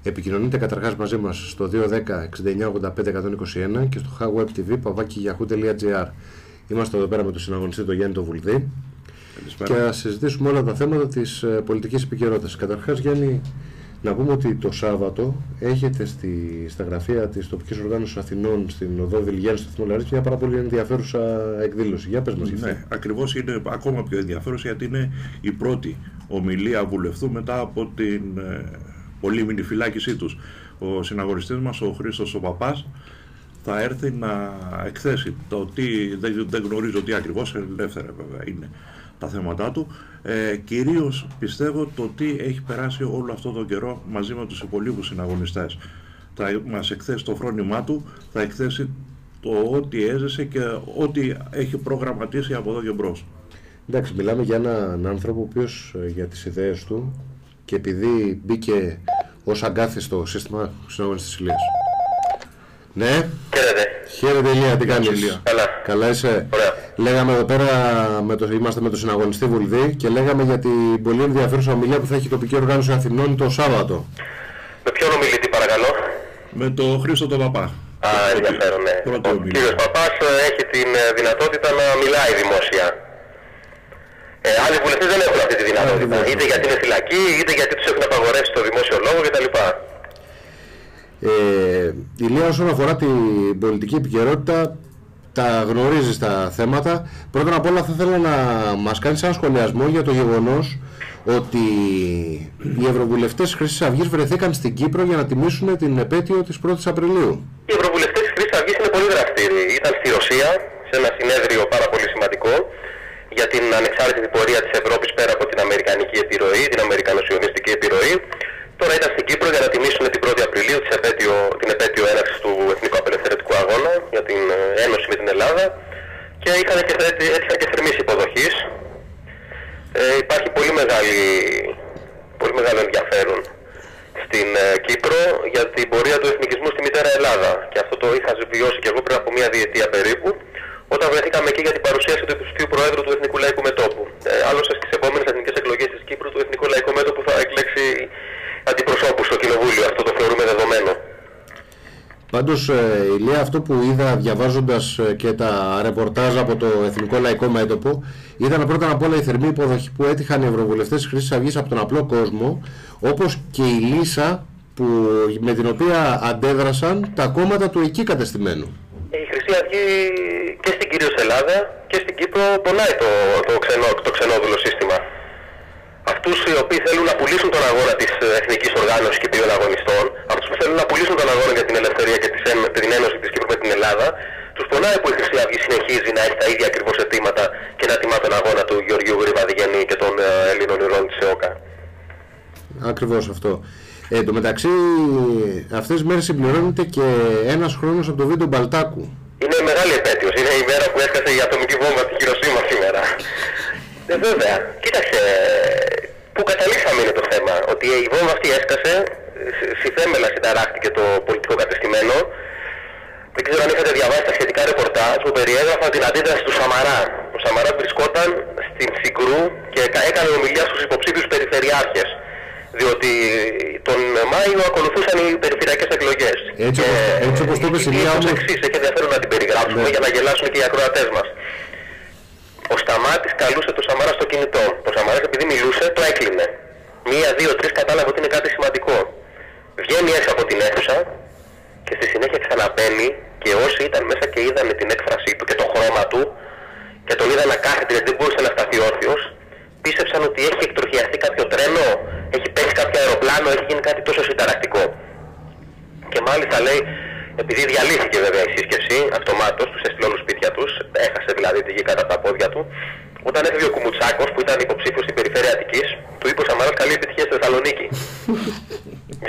Επικοινωνείτε καταρχάς μαζί μας στο 210 69 85 121 και στο howebtv@yahoo.gr. Είμαστε εδώ πέρα με τον συναγωνιστή τον Γιάννη τον Βουλδί και θα συζητήσουμε όλα τα θέματα της πολιτικής επικαιρότητας. Καταρχάς, Γιάννη, να πούμε ότι το Σάββατο έχετε στα γραφεία της τοπικής οργάνωσης Αθηνών στην οδό Βιλγιάννη στο Αθηνό Λαρίς μια πάρα πολύ ενδιαφέρουσα εκδήλωση. Για πες μας. Ναι, ακριβώς, είναι ακόμα πιο ενδιαφέρουσα γιατί είναι η πρώτη ομιλία βουλευτού μετά από την πολύμηνη φυλάκισή τους. Ο συναγωνιστής μας, ο Χρήστος ο Παπάς, θα έρθει να εκθέσει το τι, δεν γνωρίζω τι ακριβώς, ελεύθερα βέβαια είναι τα θέματά του. Κυρίως πιστεύω το τι έχει περάσει όλο αυτό τον καιρό μαζί με τους υπολείπους συναγωνιστές. Θα μας εκθέσει το φρόνημά του, θα εκθέσει το ό,τι έζησε και ό,τι έχει προγραμματίσει από εδώ και μπρος. Εντάξει, μιλάμε για έναν άνθρωπο ο οποίος για τις ιδέες του και επειδή μπήκε ως αγκάθι στο σύστημα συναγωνιστής Ηλίας. Ναι. Χαίρετε. Χαίρετε, Ηλία, τι κάνεις? Καλά. Καλά είσαι? Ωραία. Λέγαμε εδώ πέρα, είμαστε με τον συναγωνιστή Βουλδί και λέγαμε για την πολύ ενδιαφέρουσα ομιλία που θα έχει η τοπική οργάνωση Αθηνών το Σάββατο. Με ποιον ομιλητή, παρακαλώ? Με τον Χρήστο τον Παπά. Ενδιαφέρον, ναι. Ο κύριος Παπάς έχει την δυνατότητα να μιλάει δημόσια. Άλλοι βουλευτές δεν έχουν αυτή τη δυνατότητα. Είτε γιατί είναι φυλακοί, είτε γιατί τους έχουν απαγορεύσει το δημόσιο λόγο κτλ. Ηλία, όσον αφορά την πολιτική επικαιρότητα, τα γνωρίζεις τα θέματα. Πρώτα απ' όλα θα ήθελα να μας κάνεις ένα σχολιασμό για το γεγονός ότι οι ευρωβουλευτές της Χρυσής Αυγής βρεθήκαν στην Κύπρο για να τιμήσουν την επέτειο της 1ης Απριλίου. Οι ευρωβουλευτές της Χρυσής Αυγής είναι πολύ δραστήριοι. Ήταν στη Ρωσία, σε ένα συνέδριο πάρα πολύ σημαντικό για την ανεξάρτητη πορεία της Ευρώπης πέρα από την αμερικανική επιρροή, την αμερικανοσιωνιστική επιρροή. Τώρα ήταν στην Κύπρο για να τιμήσουν την 1η Απριλίου την επέτειο έναρξης του Εθνικού Απελευθερωτικού Αγώνα για την ένωση με την Ελλάδα και έτυχαν και θερμής υποδοχής. Υπάρχει πολύ μεγάλο ενδιαφέρον στην Κύπρο για την πορεία του εθνικισμού στη μητέρα Ελλάδα και αυτό το είχα βιώσει και εγώ πριν από μια διετία περίπου όταν βρεθήκαμε εκεί για την παρουσίαση του υποψηφίου Προέδρου του Εθνικού Λαϊκού Μετώπου. Άλλωστε στις επόμενες εθνικές εκλογές της Κύπρου το Εθνικό Λαϊκό Μέτωπο θα εκλέξει αντιπροσώπους στο Κοινοβούλιο. Αυτό το θεωρούμε δεδομένο. Πάντως, Ηλία, αυτό που είδα διαβάζοντας και τα ρεπορτάζ από το Εθνικό Λαϊκό Μέτωπο ήταν πρώτα απ' όλα η θερμή υποδοχή που έτυχαν οι ευρωβουλευτές της Χρυσής Αυγής από τον απλό κόσμο, όπως και η λύσα με την οποία αντέδρασαν τα κόμματα του εκεί κατεστημένου. Η Χρυσή Αυγή και στην κυρίως Ελλάδα και στην Κύπρο πονάει το ξενόδουλο σύστημα. Αυτούς οι οποίοι θέλουν να πουλήσουν τον αγώνα της εθνικής οργάνωσης και των αγωνιστών, αυτούς που θέλουν να πουλήσουν τον αγώνα για την ελευθερία και την ένωση της Κύπρου με την Ελλάδα, τους πονάει που η Χρυσή Αυγή συνεχίζει να έχει τα ίδια ακριβώς αιτήματα και να τιμά τον αγώνα του Γεωργίου Γρυβαδιγενή και των Ελλήνων ηρώων της ΕΟΚΑ. Ακριβώς αυτό. Εν τω μεταξύ, αυτές τις μέρες συμπληρώνεται και ένας χρόνος από το βίντεο Μπαλτάκου. Είναι μεγάλη επέτειος. Είναι η μέρα που έσκασε η ατομική βόμβα στη Χειροσύμα σήμερα. Βέβαια, κοίταξε, που καταλήξαμε είναι το θέμα. Ότι η βόμβα αυτή έσκασε, συθέμελα συνταράχτηκε το πολιτικό κατεστημένο. Δεν ξέρω αν είχατε διαβάσει τα σχετικά ρεπορτάζ που περιέγραφαν την αντίδραση του Σαμαρά. Ο Σαμαράς βρισκόταν στην Συγκρού και έκανε ομιλία στους υποψήφιους περιφερειάρχες. Διότι τον Μάιο ακολουθούσαν οι περιφερειακές εκλογές. Έτσι όπως το είπες, Ηλία, όμως... Έχει ενδιαφέρον να την περιγράψουμε για να γελάσουν και οι ακροατές μας. Ο Σταμάτης καλούσε το Σαμαρά στο κινητό. Ο Σαμαράς επειδή μιλούσε το έκλεινε. 1, 2, 3 κατάλαβε ότι είναι κάτι σημαντικό. Βγαίνει έξω από την αίθουσα και στη συνέχεια ξαναμπαίνει και όσοι ήταν μέσα και είδαν την έκφρασή του και το χρώμα του και τον είδαν να κάθεται γιατί δεν μπορούσε να σταθεί όρθιος, πίστεψαν ότι έχει εκτροχιαστεί κάποιο τρένο, έχει πέσει κάποιο αεροπλάνο, έχει γίνει κάτι τόσο συνταρακτικό. Και μάλιστα λέει, επειδή διαλύθηκε βέβαια η σύσκεψη, αυτομάτως τους έστειλε όλους σπίτια τους, έχασε δηλαδή τη γη κατά τα πόδια του. Όταν έφυγε ο Κουμουτσάκος που ήταν υποψήφιος στην περιφέρεια Αττικής, του είπε ο Σαμαράς καλή επιτυχία στη Θεσσαλονίκη.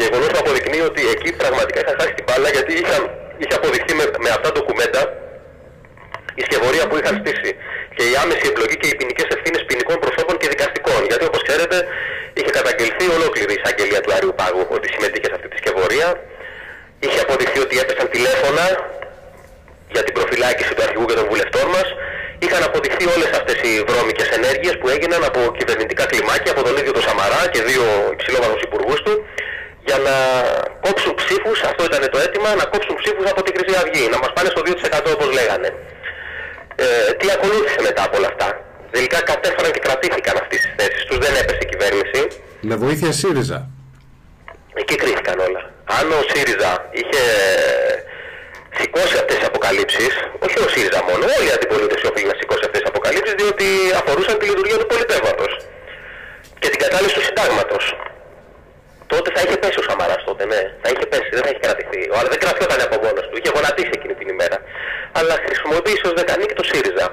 Γεγονός που αποδεικνύει ότι εκεί πραγματικά είχαν χάσει την μπάλα γιατί είχε αποδειχθεί με αυτά ντοκουμέντα η σκευωρία που είχαν στήσει και η άμεση εμπλοκή και οι ποινικές ευθύνες ποινικών προσώπων και δικαστικών. Γιατί όπως ξέρετε είχε καταγγελθεί ολόκληρη η εισαγγελία του Αριουπάγου ότι συμμετείχε σε αυτή τη σκευωρία. Είχε αποδειχθεί ότι έπεσαν τηλέφωνα για την προφυλάκηση του αρχηγού και των βουλευτών μας. Είχαν αποδειχθεί όλες αυτές οι βρώμικες ενέργειες που έγιναν από κυβερνητικά κλιμάκια, από τον ίδιο τον Σαμαρά και 2 υψηλόβαθμους υπουργούς του, για να κόψουν ψήφους, αυτό ήταν το αίτημα, να κόψουν ψήφους από τη Χρυσή Αυγή, να μας πάνε στο 2% όπως λέγανε. Τι ακολούθησε μετά από όλα αυτά? Τελικά κατέφεραν και κρατήθηκαν αυτές τις θέσεις τους, δεν έπεσε η κυβέρνηση. Με βοήθεια ΣΥΡΙΖΑ. Εκεί κρίθηκαν όλα. Αν ο ΣΥΡΙΖΑ είχε σηκώσει αυτές τις αποκαλύψεις, όχι ο ΣΥΡΙΖΑ μόνο, όλη η αντιπολίτευση οφείλει να σηκώσει αυτές τις αποκαλύψεις, διότι αφορούσαν τη λειτουργία του πολιτεύματος και την κατάληψη του συντάγματος. Τότε θα είχε πέσει ο Σαμαράς τότε, ναι. Θα είχε πέσει, δεν θα είχε κρατηθεί. Αλλά δεν κρατιόταν από μόνος του, είχε γονατίσει εκείνη την ημέρα. Αλλά χρησιμοποίησε ως δεκανίκη το ΣΥΡΙΖΑ.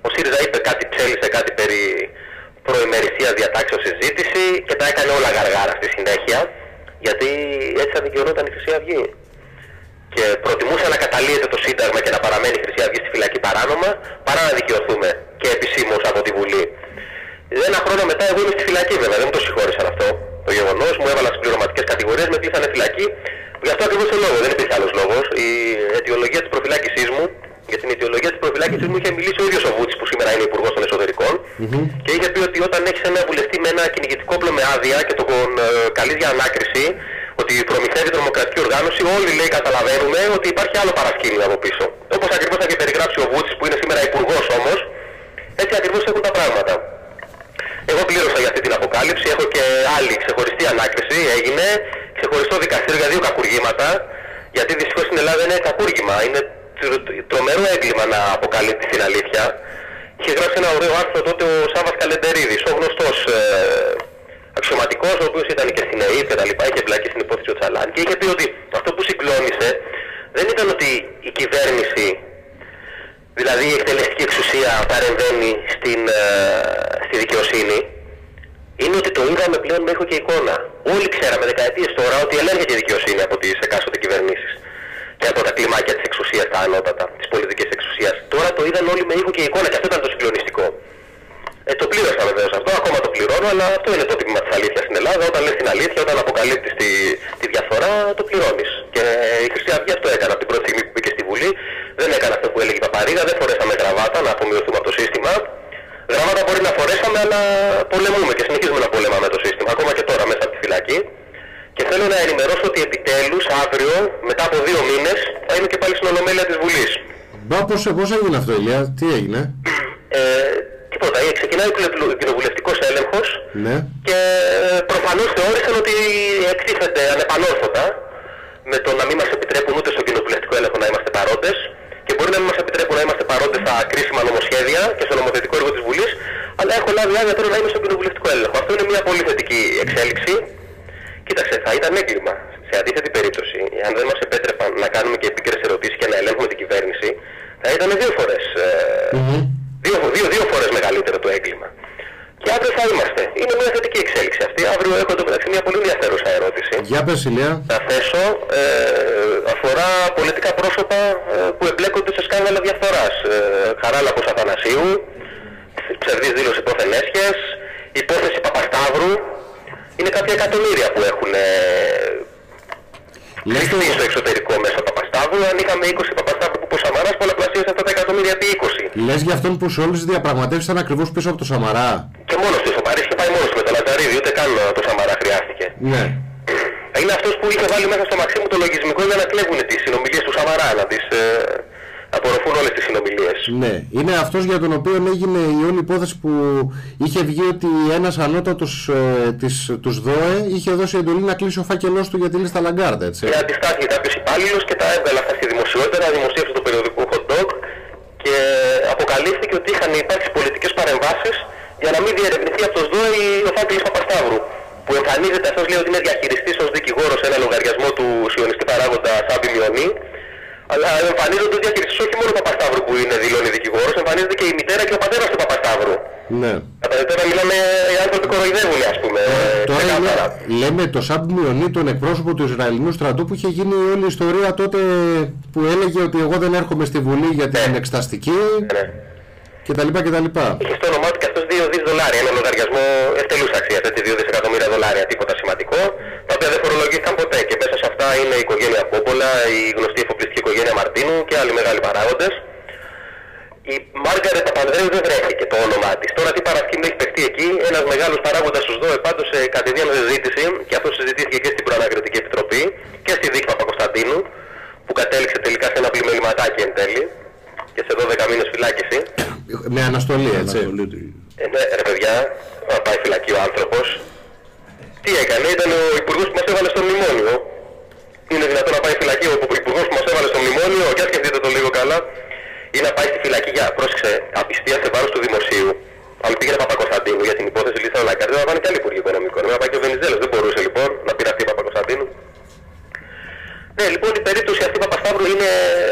Ο ΣΥΡΙΖΑ είπε κάτι, ψέλισε κάτι περί προημερησίας διατάξεως συζήτηση και τα έκανε όλα γαργάρα στη συνέχεια, γιατί έτσι θα δικαιωνόταν η Χρυσή Αυγή. Και προτιμούσε να καταλύεται το Σύνταγμα και να παραμένει η Χρυσή Αυγή στη φυλακή παράνομα, παρά να δικαιωθούμε και επισήμως από τη Βουλή. Ένα χρόνο μετά εγώ είμαι στη φυλακή βέβαια, δεν μου το συγχώρησαν αυτό. Το γεγονός μου έβαλαν συμπληρωματικές κατηγορίες, με κλείσανε φυλακή. Γι' αυτό ακριβώς το λόγο, δεν υπήρχε άλλος λόγος. Η αιτιολογία της προφυλάκησής μου, για την αιτιολογία της προφυλάκησής μου είχε μιλήσει ο ίδιος ο Βούτσης, που σήμερα είναι υπουργός των Εσωτερικών, και είχε πει ότι όταν έχεις ένα βουλευτή με ένα κυνηγητικό όπλο με άδεια και τον καλείς για ανάκριση, ότι προμηθεύει τρομοκρατική οργάνωση, όλοι λέει καταλαβαίνουμε ότι υπάρχει άλλο παρασκήνιο από πίσω. Όπως ακριβώς θα είχε περιγράψει ο Βούτσης, που είναι σήμερα υπουργός όμως, έτσι ακριβώς έχουν τα πράγματα. Εγώ πλήρωσα για αυτή την αποκάλυψη, έχω και άλλη ξεχωριστή ανάκριση, έγινε ξεχωριστό δικαστήριο για 2 κακουργήματα, γιατί δυστυχώς στην Ελλάδα είναι κακούργημα, είναι τρομερό έγκλημα να αποκαλύπτει την αλήθεια. Είχε γράψει ένα ωραίο άρθρο τότε ο Σάββας Καλεντερίδης, ο γνωστός αξιωματικός, ο οποίος ήταν και στην ΕΕΠ και τα λοιπά, είχε εμπλακεί στην υπόθεση ο Τσαλάν, και είχε πει ότι αυτό που συγκλώνησε δεν ήταν ότι η κυβέρνηση, δηλαδή η εκτελεστική εξουσία, παρεμβαίνει στη δικαιοσύνη, είναι ότι το είδαμε πλέον με ήχο και εικόνα. Όλοι ξέραμε δεκαετίες τώρα ότι ελέγχεται η δικαιοσύνη από τις εκάστοτε κυβερνήσεις και από τα κλιμάκια της εξουσίας, τα ανώτατα, της πολιτικής εξουσίας. Τώρα το είδαν όλοι με ήχο και εικόνα και αυτό ήταν το συγκλονιστικό. Το πλήρωσα βεβαίως αυτό, ακόμα το πληρώνω, αλλά αυτό είναι το τύπημα της αλήθειας στην Ελλάδα. Όταν λες την αλήθεια, όταν αποκαλύπτεις τη διαφθορά, το πληρώνεις. Και η Χρυσή Αυγή αυτό έκανε από την πρώτη στιγμή που μπήκε στη Βουλή. Δεν έκανε αυτό που έλεγε η Παπαρίγα, δεν φορέσαμε γραβάτα να απομειωθούμε από το σύστημα. Γραβάτα μπορεί να φορέσαμε, αλλά πολεμούμε και συνεχίζουμε να πολεμάμε το σύστημα, ακόμα και τώρα μέσα από τη φυλακή. Και θέλω να ενημερώσω ότι επιτέλους αύριο, μετά από 2 μήνες, θα είμαι και πάλι στην Ολομέλεια της Βουλής. Μπα, πώς έγινε αυτό, Ηλία, τι έγινε? Τίποτα, ξεκινάει ο κοινοβουλευτικός έλεγχος, ναι. Και προφανώς θεώρησαν ότι εκτίθενται ανεπανόρθωτα με το να μην μας επιτρέπουν ούτε στον κοινοβουλευτικό έλεγχο να είμαστε παρόντες, και μπορεί να μην μας επιτρέπουν να είμαστε παρόντες στα κρίσιμα νομοσχέδια και στο νομοθετικό έργο της Βουλής, αλλά έχω λάβει άδεια τώρα να είμαι στον κοινοβουλευτικό έλεγχο. Αυτό είναι μια πολύ θετική εξέλιξη. Κοίταξε, θα ήταν έγκλημα σε αντίθετη περίπτωση, αν δεν μας επέτρεπαν να κάνουμε και επίκαιρες ερωτήσεις και να ελέγχουμε την κυβέρνηση, θα ήταν 2 φορές. Δύο φορές μεγαλύτερο το έγκλημα. Και αύριο θα είμαστε. Είναι μια θετική εξέλιξη αυτή. Αύριο έχω το μεταξύ μια πολύ ενδιαφέρουσα ερώτηση. Για πες, Ηλία. Θα θέσω, αφορά πολιτικά πρόσωπα που εμπλέκονται σε σκάνδαλα διαφθοράς. Χαράλαμπος Αθανασίου, ψευδής δήλωση πόθεν έσχες, υπόθεση Παπασταύρου. Είναι κάποια εκατομμύρια που έχουν ληφθεί στο εξωτερικό μέσω Παπασταύρου. Αν είχαμε 20 Παπασταύρου που ο Σαμαράς πολλαπλασίασε αυτά τα εκατομμύρια επί 20. Λες για αυτόν που σε όλες τις διαπραγματεύσεις ήταν ακριβώς πίσω από το Σαμαρά? Και μόνος του, στο Παρίσι, και πάει μόνος του με το Λατζαρίδη, ούτε καν το Σαμαρά χρειάστηκε. Ναι. Είναι αυτός που είχε βάλει μέσα στο Μαξίμου το λογισμικό για να κλέβουν τις συνομιλίες του Σαμαρά, να τις απορροφούν όλες τις συνομιλίες. Ναι, είναι αυτός για τον οποίο έγινε η όλη υπόθεση που είχε βγει ότι ένας ανώτατος τους ΔΟΕ είχε δώσει εντολή να κλείσει ο φάκελός του για τη λίστα Λαγκάρντα, έτσι. Και αντιστάθηκε κάποιος υπάλληλος και τα έβγαλε αυτά στη δημοσιότητα, δημοσίευσε το περιοδικό Hot Dog και αποκαλύφθηκε ότι είχαν υπάρξει πολιτικές παρεμβάσεις για να μην διερευνηθεί από το ΔΟΕ ο φάκελος Παπασταύρου. Που εμφανίζεται, αυτός λέει ότι είναι διαχειριστής ως δικηγόρος σε ένα λογαριασμό του σιωνιστή παράγοντα Σάμπι Μιονί. Αλλά εμφανίζονται ως διαχειριστής όχι μόνο του Παπασταύρου που είναι δηλώνει δικηγόρος, εμφανίζεται και η μητέρα και ο πατέρας του Παπασταύρου. Ναι. Τώρα μιλάμε, οι άνθρωποι κοροϊδεύουν, ας πούμε. Τώρα λέμε το Σάμπι Μιονί, τον εκπρόσωπο του Ισραηλινού στρατού, που είχε γίνει όλη η ιστορία τότε που έλεγε ότι εγώ δεν έρχομαι στη Βουλή για την εξεταστική. Ναι. κτλ. Είχε στο όνομά του και αυτός $2 δις, ένα λογαριασμό ευτελούς αξίας, έτσι, $2 δισεκατομμύρια, τίποτα σημαντικό, τα οποία δεν φορολογήθηκαν ποτέ. Και μέσα σε αυτά είναι η οικογένεια Πόπολα, η γνωστή εφοπλιστική οικογένεια Μαρτίνου και άλλοι μεγάλοι παράγοντες. Η Μάργαρετ Παπανδρέου δεν βρέθηκε το όνομά της. Τώρα τι παρασκήνιο έχει παιχτεί εκεί, ένας μεγάλος παράγοντας στους ΔΟΕ πάντως σε κατηδίαν συζήτηση, και αυτό συζητήθηκε και στην Προανακριτική Επιτροπή δίκη και στη δίκη Παπακοσταντίνου, που κατέληξε τελικά σε ένα πλημεληματάκι εν τέλει και σε 12 μήνες φυλάκιση. Με αναστολή, έτσι. Ναι, ρε παιδιά, να πάει φυλακή ο άνθρωπος. Τι έκανε, ήταν ο υπουργός που μας έβαλε στο μνημόνιο. Είναι δυνατόν να πάει φυλακή ο υπουργός που μας έβαλε στο μνημόνιο, και σκεφτείτε το λίγο καλά, ή να πάει στη φυλακή για, πρόσεξε, απιστία σε βάρος του δημοσίου. Αν πήγαινε Παπακοσταντίνου για την υπόθεση Λίστα Λακαρδίου, να πάνε και άλλοι υπουργοί οικονομικών. Να πάει και ο Βενιζέλος, δεν μπορούσε λοιπόν να πειραχτεί Παπακοσταντίνου. Ναι, λοιπόν η περίπτωση αυτή Παπασταύρου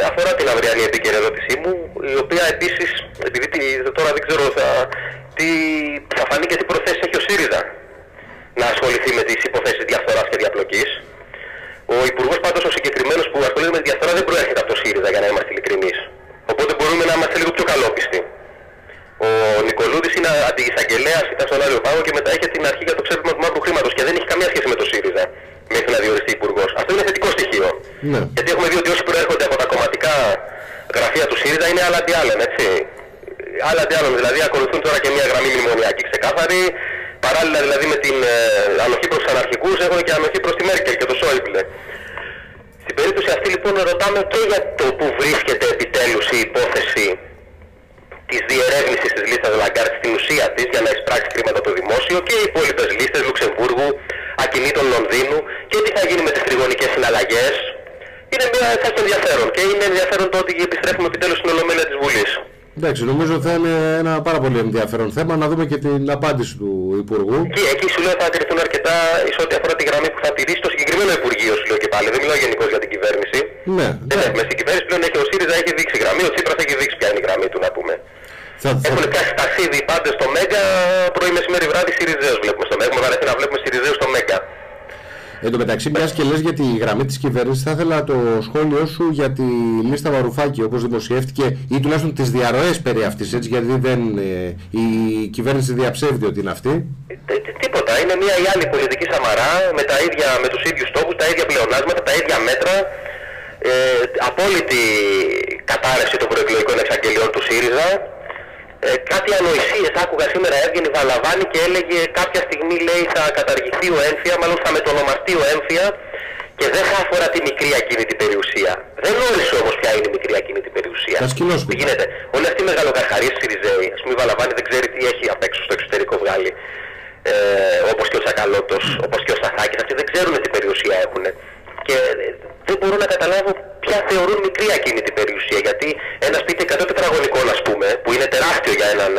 αφορά την αυριανή επικαιροποίησή μου, η οποία επίσης, επειδή τώρα δεν ξέρω τι θα φανεί και τι προθέσεις έχει ο ΣΥΡΙΖΑ να ασχοληθεί με τις υποθέσεις διαφθοράς και διαπλοκής. Ο υπουργός πάντως ο συγκεκριμένος που ασχολείται με τη διαφθορά δεν προέρχεται από το ΣΥΡΙΖΑ, για να είμαστε ειλικρινείς. Οπότε μπορούμε να είμαστε λίγο πιο καλόπιστοι. Ο Νικολούδης είναι αντιεισαγγελέας, ήταν στον Άριο Πάγο και μετά είχε την αρχή για το ξέπλυμα του μαύρου χρήματος και δεν έχει καμία σχέση με το ΣΥΡΙΖΑ μέχρι να διοριστεί υπουργός. Αυτό είναι θετικό στοιχείο. Ναι. Γιατί έχουμε δει ότι όσοι προέρχονται από τα κομματικά γραφεία του ΣΥΡΙΖΑ είναι άλλα αντί άλλων, έτσι. Άλλα αντί άλλων, δηλαδή ακολουθούν τώρα και μια γραμμή μνημονιακή ξεκάθαρη. Παράλληλα δηλαδή με την ανοχή προς τους αναρχικούς έχουν και ανοχή προς τη Μέρκελ και το Σόιμπλε. Στην περίπτωση αυτή λοιπόν ρωτάμε και για το που βρίσκεται επιτέλους η υπόθεση της διερεύνησης της λίστας Λαγκάρτ στην ουσία της για να εισπράξει χρήματα από το δημόσιο και οι υπόλοιπες λίστες Λουξεμβούργου, ακινήτων Λονδίνου και τι θα γίνει με τις τριγωνικές συναλλαγές. Θα έχει ενδιαφέρον και είναι ενδιαφέρον το ότι επιστρέφουμε επιτέλους στην Ολομέλεια της Βουλής. Εντάξει, νομίζω θα είναι ένα πάρα πολύ ενδιαφέρον θέμα να δούμε και την απάντηση του Υπουργού. Εκεί σου λέω θα κρυφθούν αρκετά εις ό,τι αφορά τη γραμμή που θα τηρήσει το συγκεκριμένο Υπουργείο, σου λέω και πάλι. Δεν μιλάω γενικώς για την κυβέρνηση. Ναι. Δεν έχουμε στην κυβέρνηση πλέον έχει ο ΣΥΡΙΖΑ, έχει δείξει γραμμή, ο Τσίπρας έχει δείξει ποια είναι η γραμμή του, να πούμε. Έχουν πιάσει ταξίδι οι πάντες στο Μέγκα, πρωί μεσημέρι βράδυ Σιριζέους βλέπουμε στο Μέγκα. Έχουμε βαρεθεί να βλέπουμε Σιριζέους στο Μέγκα. Εν τω μεταξύ, μιας και λες για τη γραμμή της κυβέρνησης, θα ήθελα το σχόλιο σου για τη λίστα Βαρουφάκη όπως δημοσιεύτηκε ή τουλάχιστον τις διαρροές περί αυτής, έτσι, γιατί η κυβέρνηση διαψεύδει ότι είναι αυτή. Τίποτα. Είναι μια ή άλλη πολιτική Σαμαρά με τους ίδιους στόχους, τα ίδια πλεονάσματα, τα ίδια μέτρα. Απόλυτη κατάρρευση των προεκλογικών εξαγγελιών του ΣΥΡΙΖΑ. Κάτι ανοησίες άκουγα σήμερα, έβγαινε η Βαλαβάνη και έλεγε κάποια στιγμή λέει θα καταργηθεί ο έμφυα, μάλλον θα μετονομαστεί ο έμφυα και δεν θα αφορά τη μικρή ακίνητη περιουσία. Δεν όρισε όμως ποια είναι η μικρή ακίνητη περιουσία. Τι γίνεται. Όλοι αυτοί οι μεγαλοκαρχαρίες Σιριζέοι, ας πούμε η Βαλαβάνη δεν ξέρει τι έχει απ' έξω στο εξωτερικό βγάλει, όπως και ο Τσακαλώτος, όπως και ο Σταθάκης, αυτοί δεν ξέρουν τι περιουσία έχουν. Και δεν μπορώ να καταλάβω ποια θεωρούν μικρή ακίνητη περιουσία. Γιατί ένα σπίτι 100 τετραγωνικών, ας πούμε, που είναι τεράστιο για έναν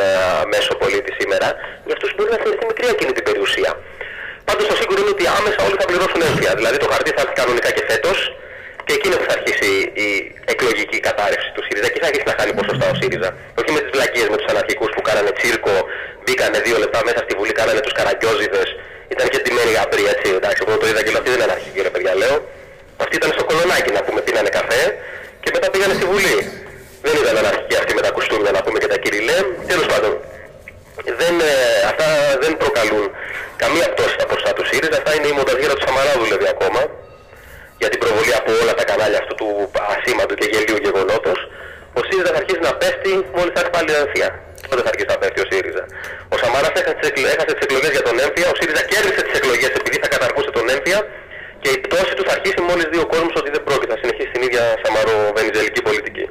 μέσο πολίτη σήμερα, για αυτούς μπορεί να θεωρηθεί μικρή ακίνητη περιουσία. Πάντως το σίγουρο είναι ότι άμεσα όλοι θα πληρώσουν έμφυα. Δηλαδή το χαρτί θα έρθει κανονικά και φέτος και εκείνο που θα αρχίσει η εκλογική κατάρρευση του ΣΥΡΙΖΑ και θα αρχίσει να χάνει ποσοστά ο ΣΥΡΙΖΑ. Όχι με τις βλακίες με τους αναρχικούς που κάνανε τσίρκο, μπήκανε 2 λεπτά μέσα στη Βουλή, κάνανε τους καραγκιόζιδες. Ήταν και ντυμένοι γαμπροί, έτσι. Εντάξει, εγώ το είδα και λέω αυτή δεν είναι αναρχική, ρε παιδιά, λέω. Αυτοί ήταν στο κολονάκι να πούμε, πίνανε καφέ και μετά πήγανε στη Βουλή. Δεν ήταν αναρχικοί αυτοί με τα κουστούμια να πούμε και τα κυριλέ. Τέλος πάντων, αυτά δεν προκαλούν καμία πτώση στα ποσά του ΣΥΡΙΖΑ. Αυτά είναι η μονταζιέρα του Σαμαρά, δουλεύει ακόμα για την προβολή από όλα τα κανάλια αυτού του ασήμαντου και γελίου γεγονότος. Ο ΣΥΡΙΖΑ θα αρχίσει να πέφτει μόλις θα έρθει πάλι η έμφυα. Τότε θα αρχίσει να πέφτει ο ΣΥΡΙΖΑ. Ο Σαμαράς έχασε τις εκλογές για τον έμφυα, ο ΣΥΡΙΖΑ κέρδισε τις εκλογές επειδή θα καταργούσε τον έμφυα. Και η πτώση του θα αρχίσει μόλις δει ο κόσμος ότι δεν πρόκειται να συνεχίσει την ίδια σαμαρο-βενιζελική πολιτική.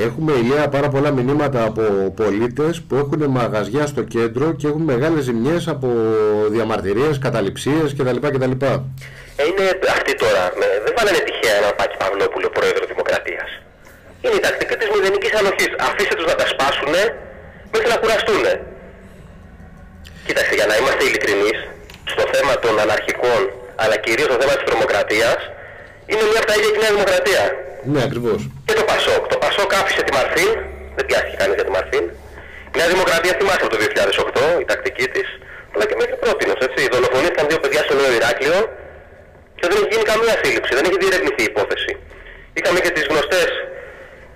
Έχουμε, Ηλία, πάρα πολλά μηνύματα από πολίτες που έχουν μαγαζιά στο κέντρο και έχουν μεγάλες ζημιές από διαμαρτυρίες, καταληψίες κτλ. Είναι αυτοί τώρα. Δεν βάλανε τυχαία έναν Πάκη Παυλόπουλο πρόεδρο Δημοκρατίας. Είναι η τακτική της μηδενικής ανοχής. Αφήστε τους να τα σπάσουνε μέχρι να κουραστούνε. Κοίταξε, για να είμαστε ειλικρινείς, στο θέμα των αναρχικών, αλλά κυρίως στο θέμα της τρομοκρατίας, είναι μια από τα ίδια η Νέα Δημοκρατία. Ναι, ακριβώς. Και το Πασόκ. Το Πασόκ άφησε τη Μαρθίν, δεν πιάστηκε κανείς για τη Μαρθίν. Η Νέα Δημοκρατία θυμάστε από το 2008, η τακτική της, αλλά και μέχρι πρότινος, έτσι. Δολοφονήθηκαν 2 παιδιά στο Νέο Ηράκλειο και δεν έχει γίνει καμία σύλληψη, δεν έχει διερευνηθεί η υπόθεση. Είχαμε και τις γνωστές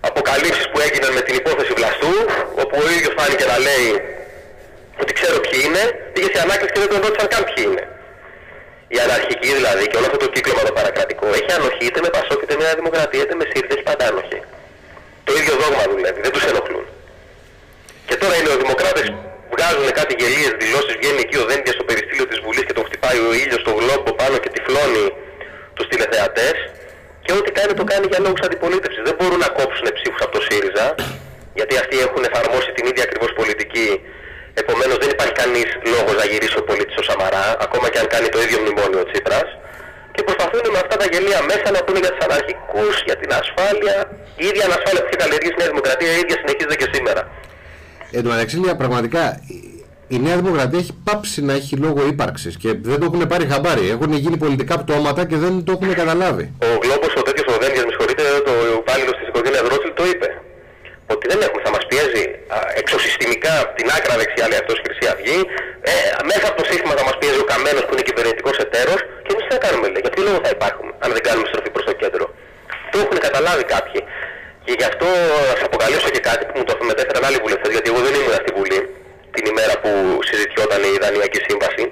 αποκαλύψεις που έγιναν με την υπόθεση Βλαστού, όπου ο ίδιος φάνηκε να λέει ότι ξέρω ποιοι είναι, πήγε σε ανάκριση και δεν τον ρώτησαν καν ποιοι είναι. Η αναρχική δηλαδή και όλο αυτό το κύκλωμα το παρακρατικό έχει ανοχή είτε με Πασόκ είτε με Νέα Δημοκρατία είτε με ΣΥΡΙΖΑ, έχει πάντα ανοχή. Το ίδιο δόγμα δουλεύει, δεν τους ενοχλούν. Και τώρα οι νεοδημοκράτες βγάζουν κάτι γελίες δηλώσεις, βγαίνει εκεί ο Δένδιας στο περιστήλιο της Βουλής και τον χτυπάει ο ήλιος στο γλόμπο πάνω και τυφλώνει ακροατές και ό,τι κάνει το κάνει για λόγους αντιπολίτευσης. Δεν μπορούν να κόψουν ψήφους από το ΣΥΡΙΖΑ, γιατί αυτοί έχουν εφαρμόσει την ίδια ακριβώς πολιτική. Επομένως δεν υπάρχει κανείς λόγος να γυρίσει ο πολίτης στο Σαμαρά, ακόμα και αν κάνει το ίδιο μνημόνιο ο Τσίπρας. Και προσπαθούν με αυτά τα γελία μέσα να πούνε για τους αναρχικούς, για την ασφάλεια. Η ίδια ανασφάλεια που είχε καλλιεργήσει η Νέα Δημοκρατία, η ίδια συνεχίζεται και σήμερα. Εν τω μεταξύ, πραγματικά η Νέα Δημοκρατία έχει πάψει να έχει λόγο ύπαρξης και δεν το έχουν πάρει χαμπάρι. Έχουν γίνει πολιτικά πτώματα και δεν το έχουν καταλάβει. Ο Γκλόμπος, ο τέτοιος ο Δένδιας, με συγχωρείτε, το υπάλληλος της οικογένειας Ρότσιλ το είπε. Ότι δεν έχουμε, θα μας πιέζει εξωσυστημικά από την άκρα δεξιά, λέει αυτός, Χρυσή Αυγή. Μέσα από το σύστημα θα μας πιέζει ο Καμένος που είναι κυβερνητικός εταίρος και εμείς τι θα κάνουμε, λέει. Για ποιο λόγο θα υπάρχουμε, αν δεν κάνουμε στροφή προς το κέντρο. Το έχουν καταλάβει κάποιοι. Και γι' αυτό θα αποκαλύψω και κάτι που μου το μετέφεραν άλλοι βουλευτές, γιατί εγώ δεν ήμουν στη Βουλή την ημέρα που συζητιόταν η Δανειακή Σύμβαση,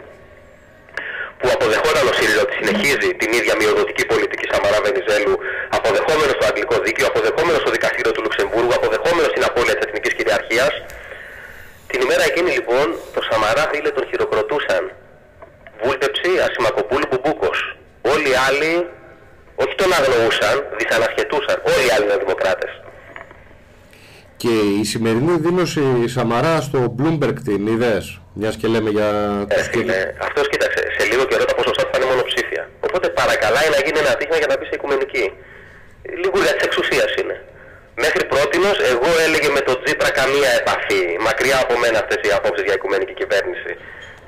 που αποδεχόταν ο ΣΥΡΙΖΑ ότι συνεχίζει την ίδια μειοδοτική πολιτική Σαμαρά Βενιζέλου, αποδεχόμενος το αγγλικό δίκαιο, αποδεχόμενος το δικαστήριο του Λουξεμβούργου, αποδεχόμενος την απώλεια της εθνικής κυριαρχίας. Την ημέρα εκείνη λοιπόν το Σαμαρά, φίλε, τον χειροκροτούσαν. Βούλτεψη, Ασημακοπούλου, Μπουμπούκος. Όλοι οι άλλοι όχι τον αγνοούσαν, δυσανασχετούσαν. Όλοι οι άλλοι είναι δημοκράτες. Και η σημερινή δήλωση Σαμαρά στο Bloomberg την είδες, μιας και λέμε για τους αυτός κοίταξε, σε λίγο καιρό τα ποσοστά θα είναι μονοψήφια. Οπότε παρακαλάει να γίνει ένα ατύχημα για να μπει σε οικουμενική. Λιγούρια της εξουσίας είναι. Μέχρι πρότινος εγώ έλεγε με τον Τσίπρα καμία επαφή. Μακριά από μένα αυτές οι απόψεις για οικουμενική κυβέρνηση.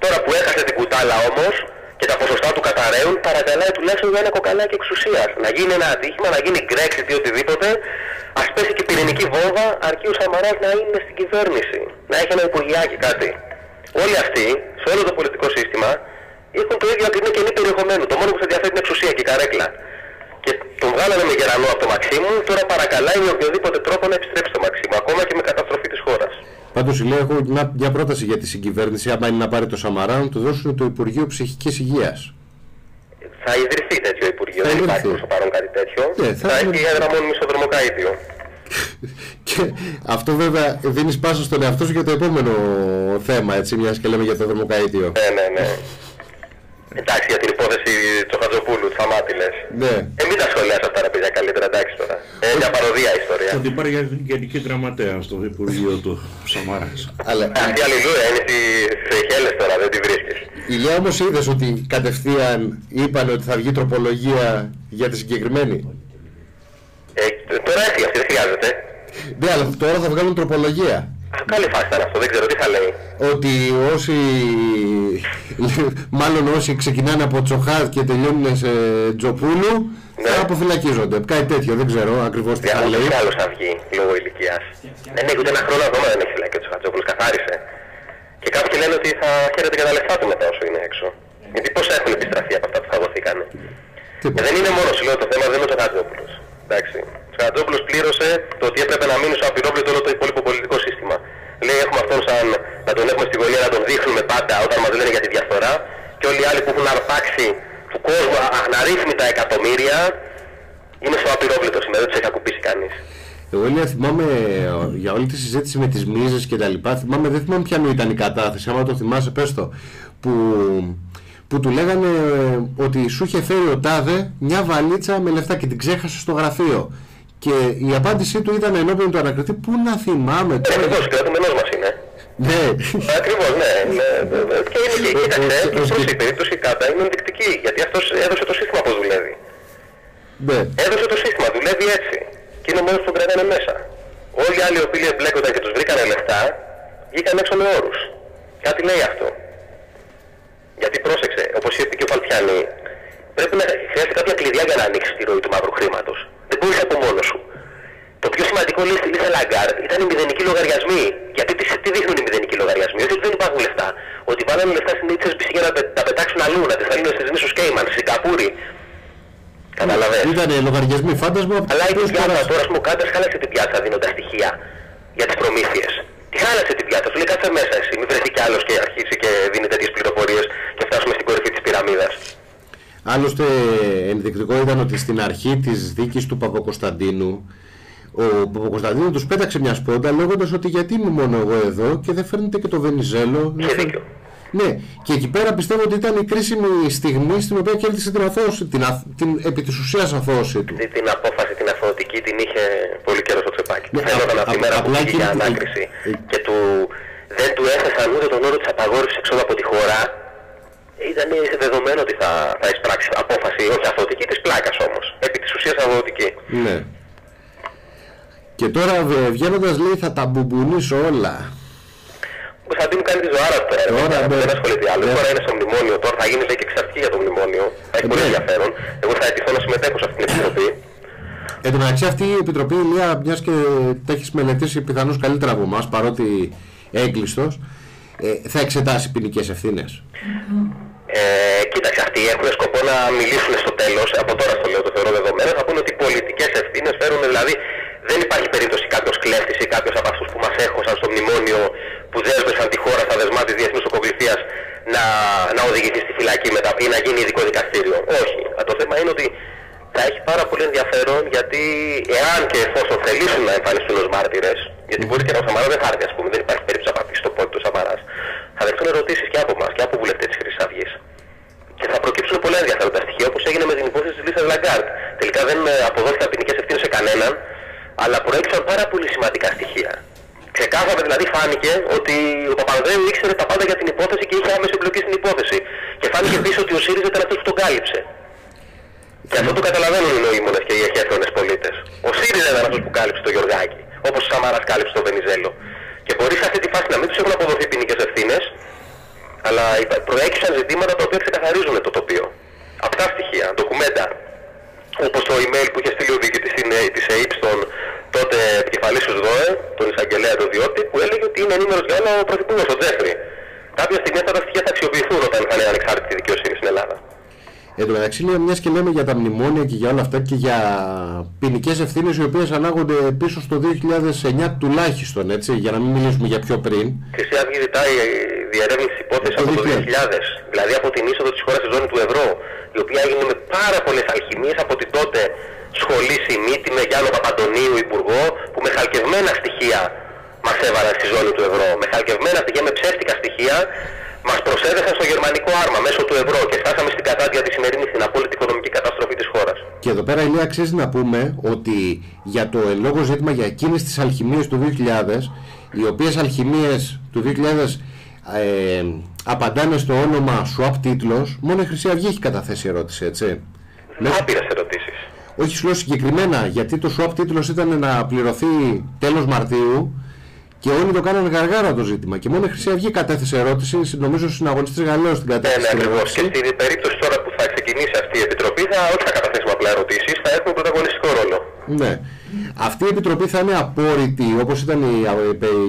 Τώρα που έχασε την κουτάλα όμως και τα ποσοστά του καταραίουν, παρακαλάει τουλάχιστον για ένα κοκαλάκι εξουσίας. Να γίνει ένα ατύχημα, να γίνει Brexit ή οτιδήποτε. Ας πέσει και πυρηνική βόμβα, αρκεί ο Σαμαράς να είναι στην κυβέρνηση. Να έχει ένα υπουργειάκι κάτι. Όλοι αυτοί, σε όλο το πολιτικό σύστημα, έχουν το ίδιο ακριβή κενή περιεχομένου. Το μόνο που σε ενδιαφέρει είναι εξουσία και η καρέκλα. Και τον βγάλανε με γερανό από το Μαξίμου, τώρα παρακαλάει με οποιοδήποτε τρόπο να επιστρέψει το Μαξίμου, ακόμα και με καταστροφή της χώρας. Πάντως, λέει, έχω μια πρόταση για τη συγκυβέρνηση, άμα είναι να πάρει το Σαμαρά, να του δώσουν το Υπουργείο Ψυχικής Υγείας. Θα ιδρυθεί τέτοιο Υπουργείο, δεν υπάρχει προς το παρόν κάτι τέτοιο. Θα έχει έδρα μόνιμη στο Δρομοκαΐδιο. Και αυτό βέβαια δίνεις πάσα στον εαυτό σου για το επόμενο θέμα, έτσι, μιας και λέμε για το Δρομοκαΐδιο. Ναι. Εντάξει, για την υπόθεση του Χατζοπούλου, του Θαμάτη λες. Ναι. Μην τα σχολιάσω αυτά τα παιδιά καλύτερα, εντάξει τώρα. Μια παροδία ιστορία. Θα την πάρει για γενική γραμματέα στο Υπουργείο του Σαμαράς. Αυτή η αλληλούια είναι στις Σεϊχέλες τώρα, δεν τη βρίσκεις. Ηλία, όμως είδες ότι κατευθείαν είπαν ότι θα βγει τροπολογία για τη συγκεκριμένη. Τώρα έφυγε αυτή, δεν χρειάζεται. Ναι, αλλά τώρα θα βγάλουν τροπολογία. Καλή φάση ήταν αυτό, δεν ξέρω τι θα λέει. Ότι όσοι ξεκινάνε από Τσοχάτ και τελειώνουν σε Τζοπούλου, θα αποφυλακίζονται. Κάτι τέτοιο, δεν ξέρω ακριβώς τι θα λέει. Διαβολή άλλος θα βγει λόγω ηλικίας. Δεν έχει ούτε ένα χρόνο ακόμα, δεν έχει φυλακεί ο Τσοχατζόπουλος, καθάρισε. Και κάποιοι λένε ότι θα χαίρεται και τα λεφτά του μετά όσο είναι έξω. Γιατί πόσα έχουν επιστραφεί από αυτά που θα δοθήκανε. Δεν είναι μόνο, σου λέω, το θέμα δεν είναι ο Τσοχατζόπουλος. Εντάξει. Ο Τσοχατζόπουλος πλήρωσε το ότι έπρεπε να μείνει στο απειρόβλητο όλο το υπόλοιπο πολιτικό σύστημα. Λέει, έχουμε αυτόν σαν να τον έχουμε στη γωνία, να τον δείχνουμε πάντα όταν μας λένε για τη διαφθορά. Και όλοι οι άλλοι που έχουν αρπάξει του κόσμου αναρρύθμιτα εκατομμύρια είναι στο απειρόβλητο σήμερα, δεν τους έχει ακουπήσει κανείς. Εγώ θυμάμαι για όλη τη συζήτηση με τις μίζες και τα λοιπά, δεν θυμάμαι ποιανού ήταν η κατάθεση, άμα το θυμάσαι πες το, που του λέγανε ότι σου είχε φέρει ο τάδε μια βαλίτσα με λεφτά και την ξέχασε στο γραφείο. Και η απάντησή του ήταν ενώπιον του ανακριτή, πού να θυμάμαι τώρα. Ακριβώς, κρατούμενος μας είναι. Ναι. Ακριβώς, ναι. Και είναι και κοίταξε, προς η περίπτωση Κάτα είναι ενδεικτική, γιατί αυτός έδωσε το σύστημα που δουλεύει. Ναι. Έδωσε το σύστημα, δουλεύει έτσι. Και είναι ο μόνος που τον κρατάνε μέσα. Όλοι οι άλλοι οι οποίοι εμπλέκονταν και τους βρήκανε λεφτά, βγήκαν έξω με όρους. Κάτι λέει αυτό. Γιατί πρόσεξε, όπως είπε και ο Παλτιάνη, πρέπει να χρειάζεται κάποια κλειδιά για να ανοίξει τη ροή του μαύρου χρήματος. Δεν μπορείς από μόνο σου. Το πιο σημαντικό λέει στη Λίζα Λαγκάρντ ήταν οι μηδενικοί λογαριασμοί. Γιατί τι δείχνουν οι μηδενικοί λογαριασμοί? Όχι ότι δεν υπάρχουν λεφτά. Ότι βάλανε λεφτά στην HSBC για να τα πετάξουν αλλού, να τις στέλνουν στις νήσους Κέιμαν, στη Σιγκαπούρη. Καταλαβαίνεις. Ήτανε λογαριασμοί φάντασμα. Αλλά η πιάτσα τώρα, ας πούμε, ο Κάντας χάλασε την πιάτσα δίνοντας στοιχεία για τις προμήθειες. Τι χάλασε την πιάτσα, σου λέει κάτσε μέσα εσύ, μην βρεθεί κι άλλος και αρχίσει και δίνει τέτοιες πληροφορίες και φτάσουμε στην κορυφή της πυραμίδας. Άλλωστε ενδεικτικό ήταν ότι στην αρχή της δίκης του Παπακοσταντίνου ο Παπακοσταντίνου τους πέταξε μια σπόντα λέγοντας ότι γιατί είμαι μόνο εγώ εδώ και δεν φέρνετε και το Βενιζέλο. Είχε δίκιο. Ναι, και εκεί πέρα πιστεύω ότι ήταν η κρίσιμη στιγμή στην οποία κέρδισε την αθώωση, την επί της ουσίας αθώωση του. Την απόφαση, την αθωωτική, την είχε πολύ καιρό στο τσεπάκι. Φαίνονταν από τη μέρα που πήγε για ανάκριση και δεν του έθεσαν ούτε τον όρο της απαγόρευσης εξόδου από τη χώρα. Ήταν δεδομένο ότι θα εισπράξει απόφαση, όχι αθωωτική, της πλάκας όμως. Επί της ουσίας αθωωτική. Ναι. Και τώρα βγαίνοντας λέει θα τα μπουμπονίσω όλα. Ο Κωνσταντίνου κάνει τη ζωάρα του τώρα. Δεν ασχολείται άλλο. Τώρα είναι στο μνημόνιο. Τώρα θα γίνει λέει και εξαρτική για το μνημόνιο. Θα έχει πολύ ενδιαφέρον. Εγώ θα αιτηθώ να συμμετέχω σε αυτή την επιτροπή. Εν τω μεταξύ αυτή η επιτροπή, Ηλία, μιας και τα έχεις μελετήσει πιθανώς καλύτερα από εμάς, παρότι έγκλειστος, θα εξετάσει ποινικές ευθύνες. Κοίταξε, αυτοί έχουν σκοπό να μιλήσουν στο τέλος. Από τώρα στο λέω, το θεωρώ δεδομένο. Θα πούνε ότι οι πολιτικές ευθύνες φέρουν, δηλαδή δεν υπάρχει περίπτωση κάποιος κλέφτης ή κάποιος από αυτούς που μας έχωσαν στο μνημόνιο που δέσμευσαν τη χώρα στα δεσμά της διεθνούς οκοβληθείας να οδηγηθεί στη φυλακή μετά ή να γίνει ειδικό δικαστήριο. Όχι. Το θέμα είναι ότι θα έχει πάρα πολύ ενδιαφέρον, γιατί εάν και εφόσον θελήσουν να εμφανιστούν ως μάρτυρες, γιατί μπορεί και ο Σαμαράς δεν θα έρθει, ας πούμε, δεν υπάρχει περίπτωση να πατήσει το πόδι του Σαμαράς, θα δεχτούν ερωτήσεις και από εμάς και από βουλευτές της Χρυσής Αυγής. Και θα προκύψουν πολλά ενδιαφέροντα στοιχεία, όπως έγινε με την υπόθεση της Λίσας Λαγκάρτ. Τελικά δεν αποδόθηκαν ποινικές ευθύνες σε κανέναν, αλλά προέκυψαν πάρα πολύ σημαντικά στοιχεία. Ξεκάθαρα δηλαδή φάνηκε ότι ο Παπανδρέου ήξερε τα πάντα για την υπόθεση και είχε άμεση εμπλοκή στην υπόθεση. Και φάνηκε επίσης ότι ο ΣΥΡΙΖΑ ήταν αυτός που τον κάλυψε. Και αυτό το καταλαβαίνουν οι νοήμονες και οι εχέφρονες πολίτες. Ο ΣΥΡΙΖΑ ήταν αυτός που κάλυψε το Γεωργάκη, όπως ο Σαμαράς κάλυψε τον Βενιζέλο. Και μπορεί σε αυτή τη φάση να μην τους έχουν αποδοθεί ποινικές ευθύνες, αλλά προέκυψαν ζητήματα τα οποία ξεκαθαρίζουν το τοπίο. Αυτά στοιχεία, ντοκουμέντα. Όπως το email που είχε στείλει ο διοικητής της ΕΕΠ στον τότε επικεφαλής του ΔΟΕ, τον εισαγγελέα του Διώτη, που έλεγε ότι είναι ενήμερος για όλα ο Πρωθυπουργός, ο Τζέφρι. Κάποια στιγμή αυτά τα στοιχεία θα αξιοποιηθούν όταν θα είναι ανεξάρτητη δικαιοσύνη στην Ελλάδα. Εν τω μεταξύ, μιας και λέμε για τα μνημόνια και για όλα αυτά και για ποινικές ευθύνες οι οποίες ανάγονται πίσω στο 2009 τουλάχιστον, έτσι, για να μην μιλήσουμε για πιο πριν. Η Χρυσή Αυγή ζητάει διερεύνηση υπόθεση από το 2000, δηλαδή από την είσοδο της χώρας στη ζώνη του ευρώ, η οποία έγινε με πάρα πολλές αλχημίες από την τότε σχολή Σιμίτη με Γιάννο Παπαντονίου υπουργό, που με χαλκευμένα στοιχεία μας έβαλαν στη ζώνη του ευρώ. Με χαλκευμένα στοιχεία, με ψεύτικα στοιχεία, μας προσέδεσαν στο γερμανικό άρμα μέσω του ευρώ και φτάσαμε στην κατάδια τη σημερινή, στην απόλυτη οικονομική καταστροφή της χώρας. Και εδώ πέρα, Ηλία, αξίζει να πούμε ότι για το εν λόγω ζήτημα για εκείνες τις αλχημίες του 2000, οι οποίες αλχημίες του 2000 απαντάνε στο όνομα swap τίτλος, μόνο η Χρυσή Αυγή έχει καταθέσει ερώτηση, έτσι. Άπειρες ερωτήσεις. Όχι, σου λέω συγκεκριμένα, γιατί το swap τίτλος ήταν να πληρωθεί τέλος Μαρτίου και όλοι το κάνανε γαργάρα το ζήτημα. Και μόνο η Χρυσή Αυγή κατέθεσε ερώτηση, νομίζω στους συναγωνιστές Γαλλαίος την κατέθεσε. Ναι, ακριβώς. Και στην περίπτωση τώρα που θα ξεκινήσει αυτή η επιτροπή, όχι θα καταθέσουμε απλά ερωτήσεις, θα έχουμε πρωταγωνιστικό ρόλο. Ναι. Αυτή η επιτροπή θα είναι απόρριτη, όπως ήταν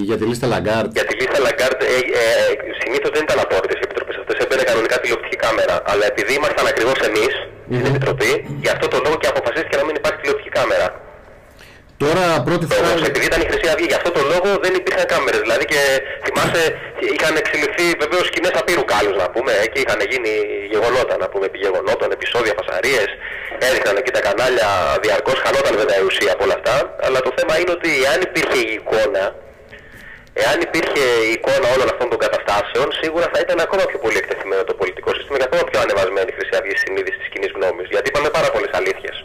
για τη λίστα Λαγκάρτ. Για τη λίστα Λαγκάρτ συνήθως δεν ήταν απόρριτες οι επιτροπές αυτές, έμπαινε κανονικά τηλεοπτική κάμερα. Αλλά επειδή ήμασταν ακριβώς εμείς στην επιτροπή, γι' αυτό το λόγο και αποφασίστηκε να μην υπάρχει τηλεοπτική κάμερα. Τώρα πρώτη φορά. Επειδή ήταν η Χρυσή Αυγή, γι' αυτό το λόγο δεν υπήρχαν κάμερες. Δηλαδή και θυμάσαι, είχαν εξελιχθεί βεβαίως σκηνές απείρου κάλους να πούμε, και είχαν γίνει γεγονότα να πούμε, επιγεγονότων, επεισόδια, φασαρίες. Έδειχναν εκεί τα κανάλια διαρκώς, χανόταν βέβαια η ουσία από όλα αυτά. Αλλά το θέμα είναι ότι εάν υπήρχε η εικόνα όλων αυτών των καταστάσεων, σίγουρα θα ήταν ακόμα πιο πολύ εκτεθειμένο το πολιτικό σύστημα και ακόμα πιο ανεβασμένη η Χρυσή Αυγή στη συνείδηση της κοινής γνώμης. Γιατί είπαμε πάρα πολλές αλήθειες.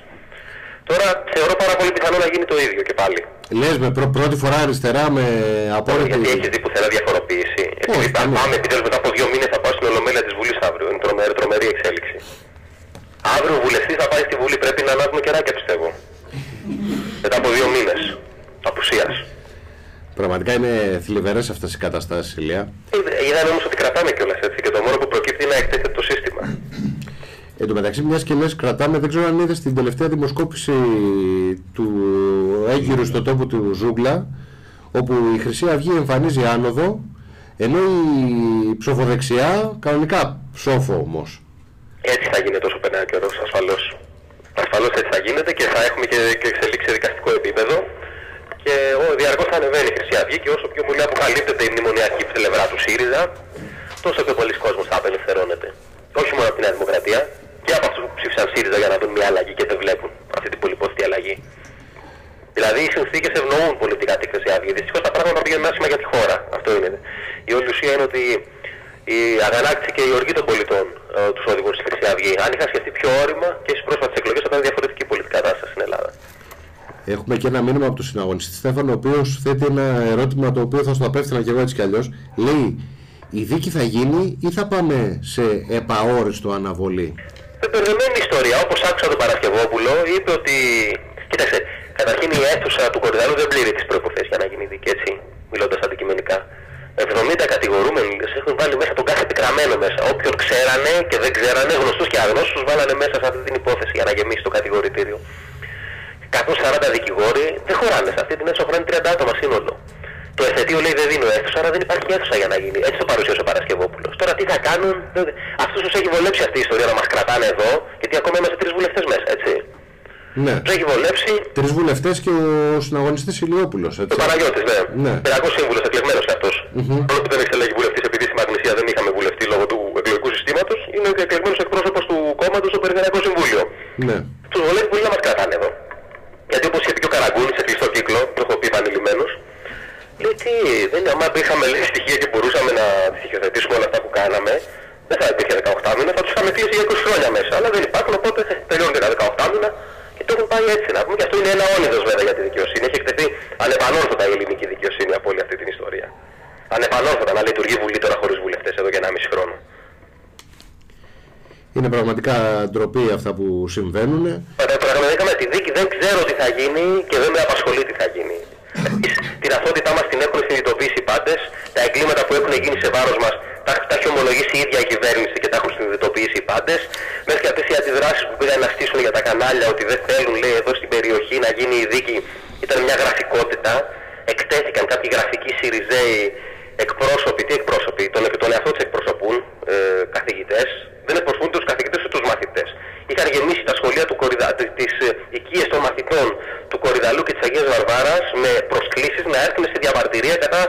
Τώρα θεωρώ πάρα πολύ πιθανό να γίνει το ίδιο και πάλι. Λες με πρώτη φορά αριστερά με απόρριτη. Γιατί έχεις δει πουθενά διαφοροποίηση. Επειδή πάμε επιτέλους μετά από 2 μήνες θα πάω στην Ολομέλεια της Βουλής αύριο. Είναι τρομερή εξέλιξη. Αύριο ο βουλευτής θα πάει στη Βουλή. Πρέπει να ανάβουμε κεράκια πιστεύω. Μετά από 2 μήνες απουσίας. Πραγματικά είναι θλιβερές αυτές οι καταστάσεις, Ηλία. Είδαμε όμως ότι κρατάμε κιόλας έτσι και το μόνο που προκύπτει είναι να εκτίθεται το σύστημα. Εν τω μεταξύ, μιας και λες κρατάμε, δεν ξέρω αν είδες την τελευταία δημοσκόπηση του Αίγυρου στο τόπο του Ζούγκλα, όπου η Χρυσή Αυγή εμφανίζει άνοδο, ενώ η ψοφοδεξιά κανονικά ψόφο όμως. Έτσι θα γίνεται όσο περνάει ο καιρός, ασφαλώς. Ασφαλώς έτσι θα γίνεται και θα έχουμε και εξελίξει σε δικαστικό επίπεδο. Και διαρκώς θα ανεβαίνει η Χρυσή Αυγή και όσο πιο πολύ αποκαλύπτεται η μνημονιακή πλευρά του ΣΥΡΙΖΑ, τόσο πιο πολλοί κόσμος θα απελευθερώνεται. Όχι μόνο από τη Νέα Δημοκρατία, και από αυτούς που ψήφισαν ΣΥΡΙΖΑ για να δουν μια αλλαγή και δεν βλέπουν αυτή την πολυπόθητη αλλαγή. Δηλαδή οι συνθήκες ευνοούν πολιτικά τη Χρυσή Αυγή. Δυστυχώς τα πράγματα πηγαίνουν άσχημα για τη χώρα. Αυτό είναι. Η όλη ουσία είναι ότι αγανάκτησε και η οργή των πολιτών τους οδηγούς στη Χρυσή Αυγή. Αν είχαν σκεφτεί πιο όρημα και στις πρόσφατες εκλογές θα ήταν διαφορετική πολιτική κατάσταση στην Ελλάδα. Έχουμε και ένα μήνυμα από τον συναγωνιστή Στέφανο, ο οποίος θέτει ένα ερώτημα το οποίο θα στο απέφθηνα και εγώ έτσι κι αλλιώς. Λέει, η δίκη θα γίνει ή θα πάμε σε επαόριστο αναβολή? Πεπερδεμένη ιστορία. Όπως άκουσα τον Παρασκευόπουλο, είπε ότι. Κοίταξε, καταρχήν η αίθουσα του Κορυδαλού δεν πλήρει τις προϋποθέσεις για να γίνει δίκη, έτσι, μιλώντας αντικειμενικά. 70 κατηγορούμενοι έχουν βάλει μέσα τον κάθε πικραμένο μέσα. Όποιον ξέρανε και δεν ξέρανε, γνωστούς και αγνώστους, τους βάλανε μέσα σε αυτή την υπόθεση για να γεμίσει το κατηγορητήριο. 140 δικηγόροι δεν χωράνε σε αυτή την αίθουσα, χωράνε 30 άτομα σύνολο. Το εφετείο λέει δεν δίνω αίθουσα, άρα δεν υπάρχει αίθουσα για να γίνει. Έτσι το παρουσίασε ο Παρασκευόπουλος. Τώρα τι θα κάνουν, αυτούς τους έχει βολέψει αυτή η ιστορία να μας κρατάνε εδώ, γιατί ακόμα είμαστε 3 βουλευτές μέσα, έτσι. Ναι. Τους έχει βολέψει. 3 βουλευτές και ο συναγωνιστής Ηλιόπουλος. Ο Παναγιώτης, ναι. Παιδαγός σύμβουλος, εκλεγμένος κι αυτός. Όλο που δεν έχει εκλεγεί βουλευτής, επειδή στη Μαγνησία δεν είχαμε βουλευτή λόγω του εκλογικού συστήματος, είναι ο εκλεγμένος εκπρόσωπος του κόμματος στο Περιφερειακό Συμβούλιο. Ναι. Τους βολεύει πολύ να μας κρατάνε εδώ. Γιατί όπως είχε πει και ο Καραγκούνης σε κλειστό κύκλο, το έχω πει επανειλημμένος, λέει τι, άμα είχαμε λέει, στοιχεία και μπορούσαμε να στοιχειοθετήσουμε όλα αυτά που κάναμε, δεν θα υπήρχε 18 μήνα, θα τους είχαμε κλείσει για 20 χρόνια μέσα. Αλλά δεν υπάρχουν, οπότε τελειώνουν και τα 18 μήνα και το έχουν πάει έτσι να πούμε. Και αυτό είναι ένα όνειδος βέβαια για τη δικαιοσύνη. Έχει εκτεθεί ανεπανόρθωτα η ελληνική δικαιοσύνη από όλη αυτή την ιστορία. Ανεπανόρθωτα να λειτουργεί Βουλή τώρα χωρίς βουλευτές εδώ για 1,5 χρόνο. Είναι πραγματικά ντροπή αυτά που συμβαίνουν. Πραγματικά με τη δίκη δεν ξέρω τι θα γίνει και δεν με απασχολεί τι θα γίνει. Την αθότητά μας την έχουν συνειδητοποιήσει οι πάντες. Τα εγκλήματα που έχουν γίνει σε βάρος μας τα έχει ομολογήσει η ίδια η κυβέρνηση και τα έχουν συνειδητοποιήσει οι πάντες. Μέχρι και αυτές οι αντιδράσεις που πήγαν να στήσουν για τα κανάλια ότι δεν θέλουν λέει, εδώ στην περιοχή να γίνει η δίκη ήταν μια γραφικότητα. Εκτέθηκαν κάποιοι γραφικοί Σιριζέοι εκπρόσωποι, τι εκπρόσωποι, τον εαυτό τους εκπροσωπούν, καθηγητές. Δεν εκπροσωπούν τους καθηγητές ούτε τους μαθητές. Είχαν γεμίσει τα σχολεία τις οικίες των μαθητών του Κορυδαλού και της Αγίας Βαρβάρας με προσκλήσεις να έρθουν στη διαμαρτυρία κατά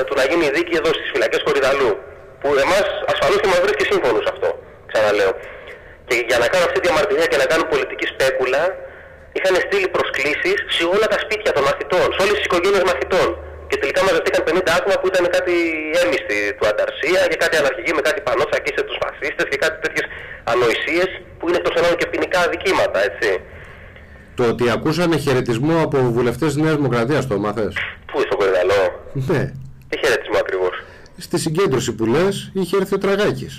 του να γίνει η δίκη εδώ στις φυλακές Κορυδαλού. Που εμάς ασφαλώς και μας βρίσκει σύμφωνος αυτό, ξαναλέω. Και για να κάνουν αυτή τη διαμαρτυρία και να κάνουν πολιτική σπέκουλα, είχαν στείλει προσκλήσεις σε όλα τα σπίτια των μαθητών, σε όλες τις οικογένειες μαθητών. Και τελικά μαζευτήκαν 50 άτομα που ήταν κάτι έμιστοι του Ανταρσία και κάτι αναρχικοί με κάτι πανό τσακίστε τους φασίστες και κάτι τέτοιες ανοησίες που είναι εκτός εννοώ και ποινικά αδικήματα, έτσι. Το ότι ακούσανε χαιρετισμό από βουλευτές της Νέας Δημοκρατίας το μάθες? Πού στο Κορυδαλό? Ναι. Τι χαιρετισμό ακριβώς? Στη συγκέντρωση που λες είχε έρθει ο Τραγάκης.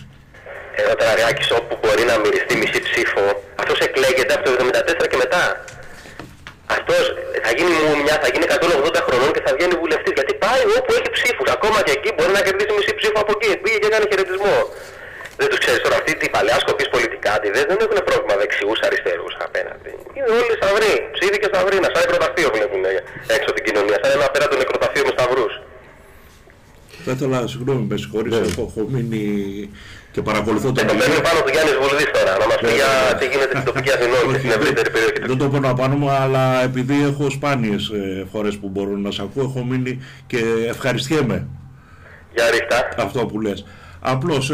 Ο Τραγάκης όπου μπορεί να μυριστεί μισή ψήφο, αυτός εκλέγεται από το 1974 και μετά. Αυτός θα γίνει μουμιά, θα γίνει 180 χρονών και θα βγαίνει βουλευτής. Γιατί πάει όπου έχει ψήφους. Ακόμα και εκεί μπορεί να κερδίσει μισή ψήφο από εκεί. Πήγε και έκανε χαιρετισμό. Δεν τους ξέρεις τώρα αυτοί οι παλαιά σκοπείς πολιτικάτιδες δεν έχουν πρόβλημα δεξιούς αριστερούς απέναντι. Είναι όλοι σταυροί. Ψήφοι και σταυροί. Σαν νεκροταφείο βλέπουν έξω την κοινωνία. Σαν ένα απέναντι νεκροταφείο με σταυρούς. Θα ήθελα, συγγνώμη, με συγχωρείς, έχω μείνει και παρακολουθώ τον Το παίρνει πάνω του Γιάννης Βουλδής τώρα, να μας πει για τι γίνεται στην τοπική Αθηνών και στην ευρύτερη περιοχή. Δεν το παίρνω απάνω μου, αλλά επειδή έχω σπάνιες φορές που μπορώ να σε ακούω, έχω μείνει και ευχαριστιέμαι. Για ρίχτα. Αυτό που λες. Απλώς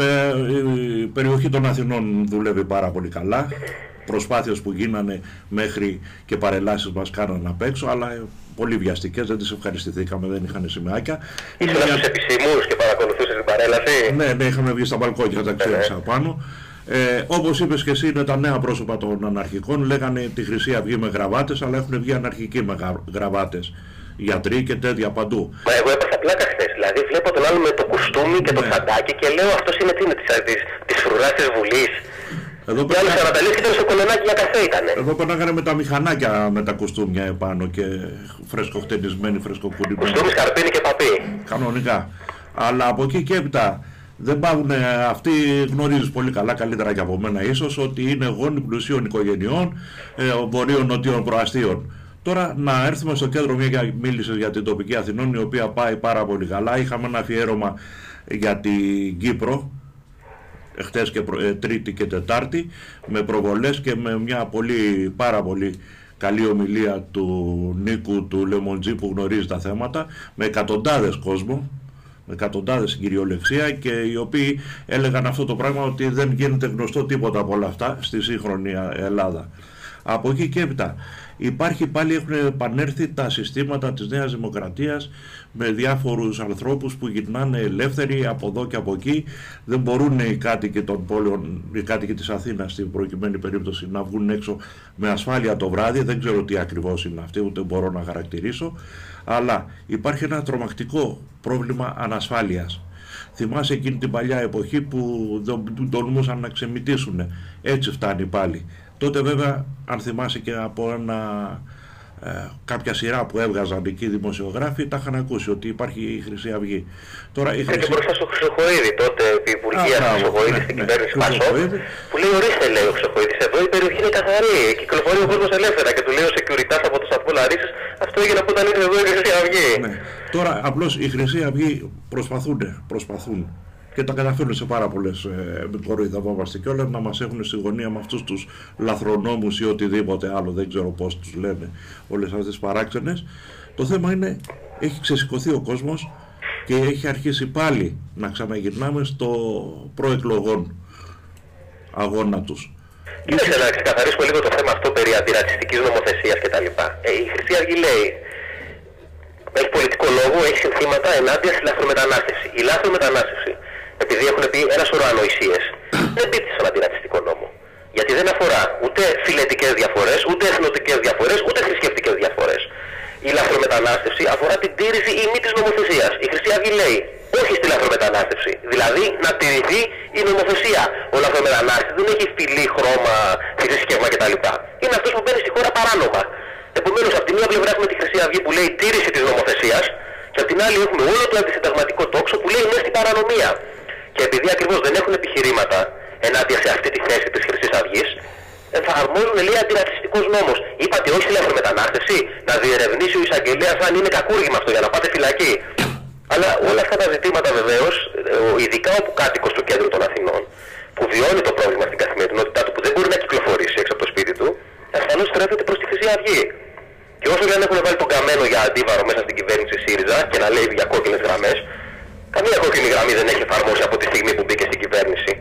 η περιοχή των Αθηνών δουλεύει πάρα πολύ καλά. Προσπάθειες που γίνανε μέχρι και παρελάσεις μας κάνανε απ' έξω, αλλά πολύ βιαστικές, δεν τις ευχαριστηθήκαμε, δεν είχαν σημαίακια. Ήσουν στους επισήμους και παρακολουθούσες την παρέλαση? Ναι, είχαμε βγει στα μπαλκόνια, τα ξέρεις απάνω. Όπως είπες και εσύ, είναι τα νέα πρόσωπα των αναρχικών. Λέγανε τη Χρυσή Αυγή με γραβάτες, αλλά έχουν βγει αναρχικοί με γραβάτες. Γιατροί και τέτοια παντού. Μα εγώ έπαθα πλάκα χθες. Δηλαδή βλέπω τον άλλο με το κουστούμι και το τσαντάκι και λέω αυτός είναι τι είναι της φρουράς της Βουλής. Και άλλοι σαραταλείς ήταν στο κολονάκι για καφέ ήτανε. Εδώ περνάγανε με τα μηχανάκια με τα κουστούμια επάνω και φρεσκοχτενισμένοι, φρεσκοκουνημένοι. Κουστούμι, σκαρπίνι και παπί. Κανονικά. Αλλά από εκεί και έπειτα δεν πάγουν αυτοί, γνωρίζεις πολύ καλά, καλύτερα και από μένα ίσως, ότι είναι γόνοι πλουσίων οικογενειών, βορείων νοτίων προαστίων. Τώρα να έρθουμε στο κέντρο, μια μίλησες για την τοπική Αθηνών, η οποία πάει πάρα πολύ καλά. Είχαμε ένα αφιέρωμα για την Κύπρο, χτες και Τρίτη και Τετάρτη, με προβολές και με μια πάρα πολύ καλή ομιλία του Νίκου του Λεμοντζή που γνωρίζει τα θέματα, με εκατοντάδες κόσμο, με εκατοντάδες στην κυριολεξία, και οι οποίοι έλεγαν αυτό το πράγμα, ότι δεν γίνεται γνωστό τίποτα από όλα αυτά στη σύγχρονη Ελλάδα. Από εκεί και έπειτα υπάρχει πάλι, έχουν επανέλθει τα συστήματα της Νέας Δημοκρατίας με διάφορους ανθρώπους που γυρνάνε ελεύθεροι από εδώ και από εκεί. Δεν μπορούν οι κάτοικοι των πόλεων, οι κάτοικοι της Αθήνας στην προκειμένη περίπτωση, να βγουν έξω με ασφάλεια το βράδυ. Δεν ξέρω τι ακριβώς είναι αυτή, ούτε μπορώ να χαρακτηρίσω, αλλά υπάρχει ένα τρομακτικό πρόβλημα ανασφάλειας. Θυμάσαι εκείνη την παλιά εποχή που τολμούσαν να ξεμητήσουν. Έτσι φτάνει πάλι. Τότε βέβαια, αν θυμάσαι και από κάποια σειρά που έβγαζαν εκεί δημοσιογράφοι, τα είχαν ακούσει ότι υπάρχει η Χρυσή Αυγή. Τώρα, και μπροστά στο Χρυσοχοΐδη, τότε επί Υπουργεία Χρυσοχοΐδη στην κυβέρνηση Πασόκ, που λέει: ορίστε, λέει ο Χρυσοχοΐδης, εδώ η περιοχή είναι καθαρή, κυκλοφορεί ο κόσμος ελεύθερα. Και του λέει ο securitas από το σταθμό Λαρίσης, αυτό έγινε από όταν ήρθε εδώ η Χρυσή Αυγή. Ναι. Τώρα απλώς η Χρυσή Αυγή προσπαθούν και τα καταφέρουν σε πάρα πολλές, κοροϊδευόμαστε κιόλας, να μας έχουν στη γωνία με αυτούς τους λαθρονόμους ή οτιδήποτε άλλο, δεν ξέρω πώς τους λένε, όλες αυτές τις παράξενες. Το θέμα είναι, έχει ξεσηκωθεί ο κόσμος και έχει αρχίσει πάλι να ξαναγυρνάμε στο προεκλογών αγώνα τους. Κοίταξε να ξεκαθαρίσουμε λίγο το θέμα αυτό περί αντιρατσιστικής νομοθεσίας κτλ. Η Χρυσή Αυγή λέει, έχει πολιτικό λόγο, έχει συνθήματα ενάντια στη λαθρομετανάστευση. Η λαθρομετανάστευση, επειδή έχουν πει ένα σωρό ανοησίες, δεν πείθει στον αντιρατσιστικό νόμο. Γιατί δεν αφορά ούτε φιλετικές διαφορές, ούτε εθνοτικές διαφορές, ούτε θρησκευτικές διαφορές. Η λαθρομετανάστευση αφορά την τήρηση ή μη της νομοθεσίας. Η Χρυσή Αυγή λέει όχι στη λαθρομετανάστευση. Δηλαδή να τηρηθεί η νομοθεσία. Ο λαθρομετανάστης δεν έχει φυλή, χρώμα, θρησκεύμα κτλ. Είναι αυτός που μπαίνει στη χώρα παράνομα. Επομένως, από τη μία πλευρά έχουμε τη Χρυσή Αυγή που λέει τήρηση της νομοθεσίας, και από την άλλη έχουμε όλο το αντισυνταγματικό τόξο που λέει ναι στην παρανομία. Και επειδή ακριβώς δεν έχουν επιχειρήματα ενάντια σε αυτή τη θέση της Χρυσής Αυγής, εφαρμόζουν, λέει, αντιρατσιστικός νόμος. Είπατε όχι στη λαθρομετανάστευση, να διερευνήσει ο εισαγγελέας αν είναι κακούργημα αυτό για να πάτε φυλακή. Αλλά όλα αυτά τα ζητήματα βεβαίως, ειδικά ο κάτοικος του κέντρου των Αθηνών, που βιώνει το πρόβλημα στην καθημερινότητά του, που δεν μπορεί να κυκλοφορήσει έξω από το σπίτι του, ασφαλώς στρέφεται προς τη Χρυσή Αυγή. Και όσο και αν έχουν βάλει τον καμένο για αντίβαρο μέσα στην κυβέρνηση ΣΥΡΙΖΑ και να λέει για κόκκινες γραμμές, καμία κόκκινη γραμμή δεν έχει εφαρμόσει από τη στιγμή που μπήκε στην κυβέρνηση.